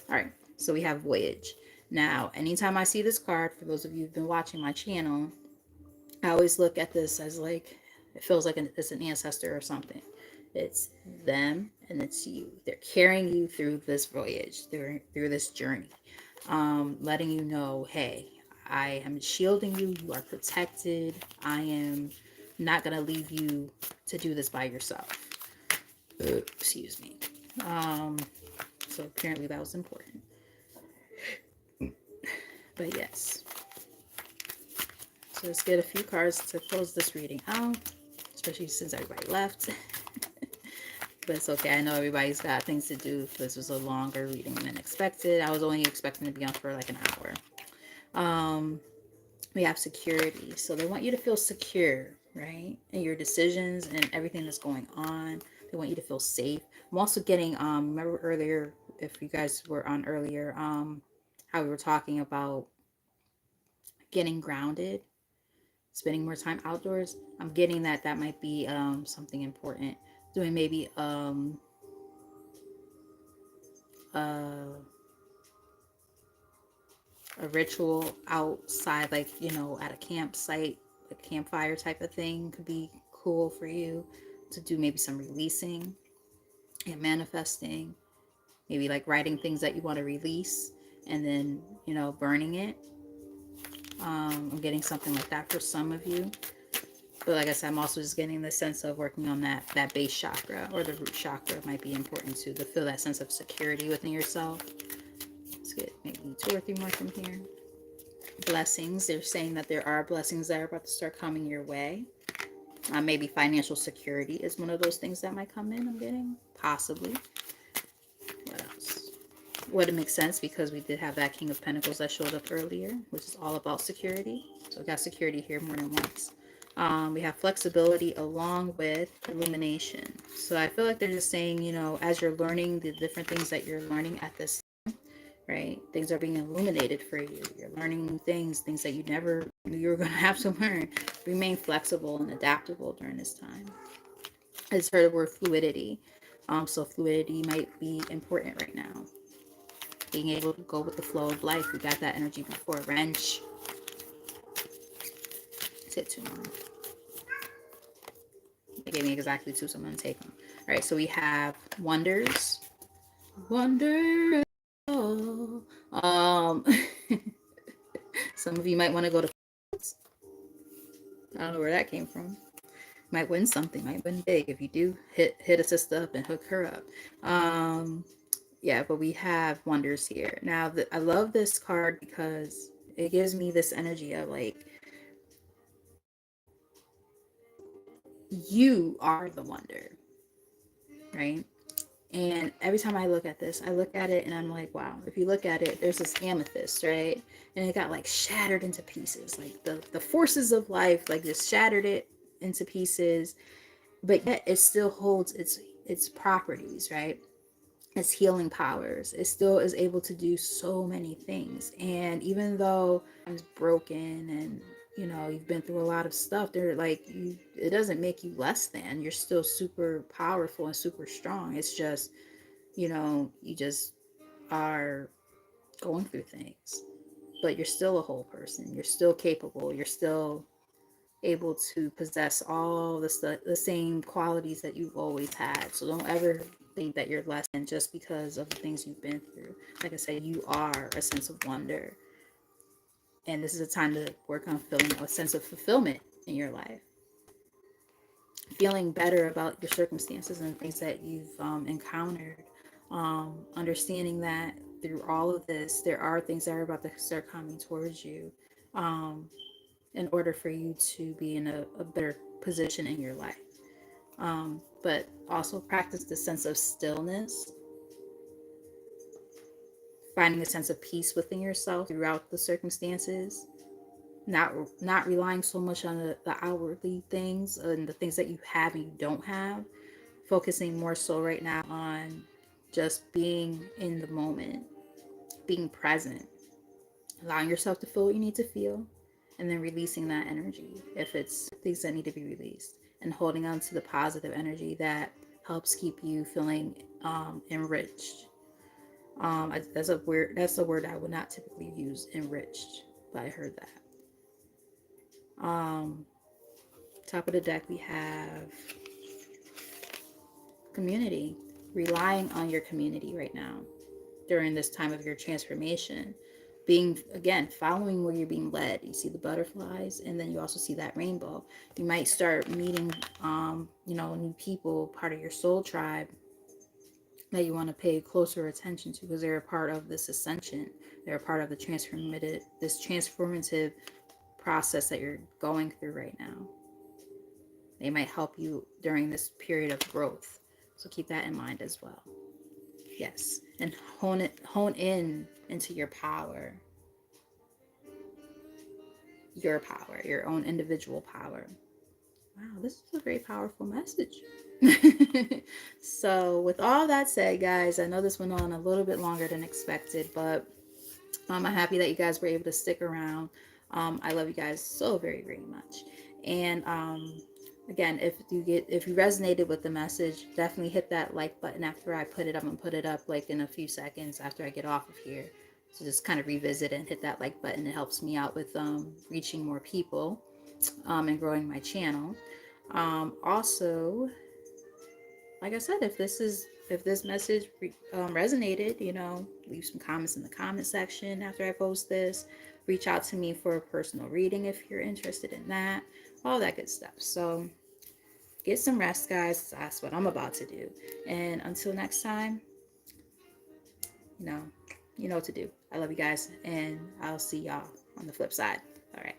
All right, so we have Voyage. Now, anytime I see this card, for those of you who've been watching my channel, I always look at this as like, it feels like it's an ancestor or something. It's them and it's you. They're carrying you through this voyage, through this journey, letting you know, hey, I am shielding you. You are protected. I am not going to leave you to do this by yourself. Excuse me. So apparently that was important. But yes. So let's get a few cards to close this reading out, especially since everybody left. But it's okay. I know everybody's got things to do. This was a longer reading than expected. I was only expecting to be on for like an hour. We have security. So they want you to feel secure, right? In your decisions and everything that's going on. They want you to feel safe. I'm also getting, remember earlier, if you guys were on earlier, how we were talking about getting grounded, spending more time outdoors. I'm getting that might be something important. Doing maybe uh, a ritual outside, like, you know, at a campsite, a campfire type of thing could be cool for you to do. Maybe some releasing and manifesting, maybe like writing things that you want to release and then, you know, burning it. I'm getting something like that for some of you. But like I said, I'm also just getting the sense of working on that base chakra or the root chakra might be important too, to feel that sense of security within yourself. Let's get maybe 2 or 3 more from here. Blessings. They're saying that there are blessings that are about to start coming your way. Maybe financial security is one of those things that might come in. I'm getting possibly. What else? Would it make sense because we did have that King of Pentacles that showed up earlier, which is all about security. So we got security here more than once. We have flexibility along with illumination. So I feel like they're just saying, you know, as you're learning the different things that you're learning at this time, right? Things are being illuminated for you. You're learning new things, things that you never knew you were going to have to learn. Remain flexible and adaptable during this time. I just heard the word fluidity. So fluidity might be important right now. Being able to go with the flow of life. We got that energy before. Wrench. Sit too long. They gave me exactly two, so I'm going to take them. All right, so we have wonders. Wonder. Um, some of you might want to go to. I don't know where that came from. Might win something. Might win big. If you do, hit a sister up and hook her up. Yeah, but we have wonders here. Now, I love this card because it gives me this energy of like, you are the wonder, right? And every time I look at this, I look at it and I'm like, wow, if you look at it, there's this amethyst, right? And it got like shattered into pieces. Like the forces of life, like just shattered it into pieces. But yet it still holds its properties, right? Its healing powers. It still is able to do so many things. And even though it's broken and you've been through a lot of stuff, they're like it doesn't make you less than. You're still super powerful and super strong. It's just, you just are going through things. But you're still a whole person. You're still capable. You're still able to possess all the same qualities that you've always had. So don't ever think that you're less than just because of the things you've been through. Like I said, you are a sense of wonder. And this is a time to work on feeling a sense of fulfillment in your life. Feeling better about your circumstances and things that you've encountered. Understanding that through all of this, there are things that are about to start coming towards you. In order for you to be in a better position in your life. But also practice the sense of stillness, finding a sense of peace within yourself throughout the circumstances, not relying so much on the outwardly things and the things that you have and you don't have, focusing more so right now on just being in the moment, being present, allowing yourself to feel what you need to feel, and then releasing that energy if it's things that need to be released, and holding on to the positive energy that helps keep you feeling enriched. That's a word I would not typically use, enriched, but I heard that. Top of the deck we have community, relying on your community right now during this time of your transformation, being, again, following where you're being led. You see the butterflies, and then you also see that rainbow. You might start meeting new people, part of your soul tribe, that you want to pay closer attention to, because they're a part of this ascension. They're a part of this transformative process that you're going through right now. They might help you during this period of growth, so keep that in mind as well. Yes, and hone in into your power, your own individual power. Wow, this is a very powerful message. So with all that said, guys, I know this went on a little bit longer than expected, but I'm happy that you guys were able to stick around. I love you guys so very, very much. And again, if you resonated with the message, definitely hit that like button after I put it up, and put it up like in a few seconds after I get off of here. So just kind of revisit and hit that like button. It helps me out with reaching more people and growing my channel. Also, like I said, if this message resonated, leave some comments in the comment section after I post this. Reach out to me for a personal reading if you're interested in that. All that good stuff. So get some rest, guys. That's what I'm about to do. And until next time, you know what to do. I love you guys, and I'll see y'all on the flip side. All right.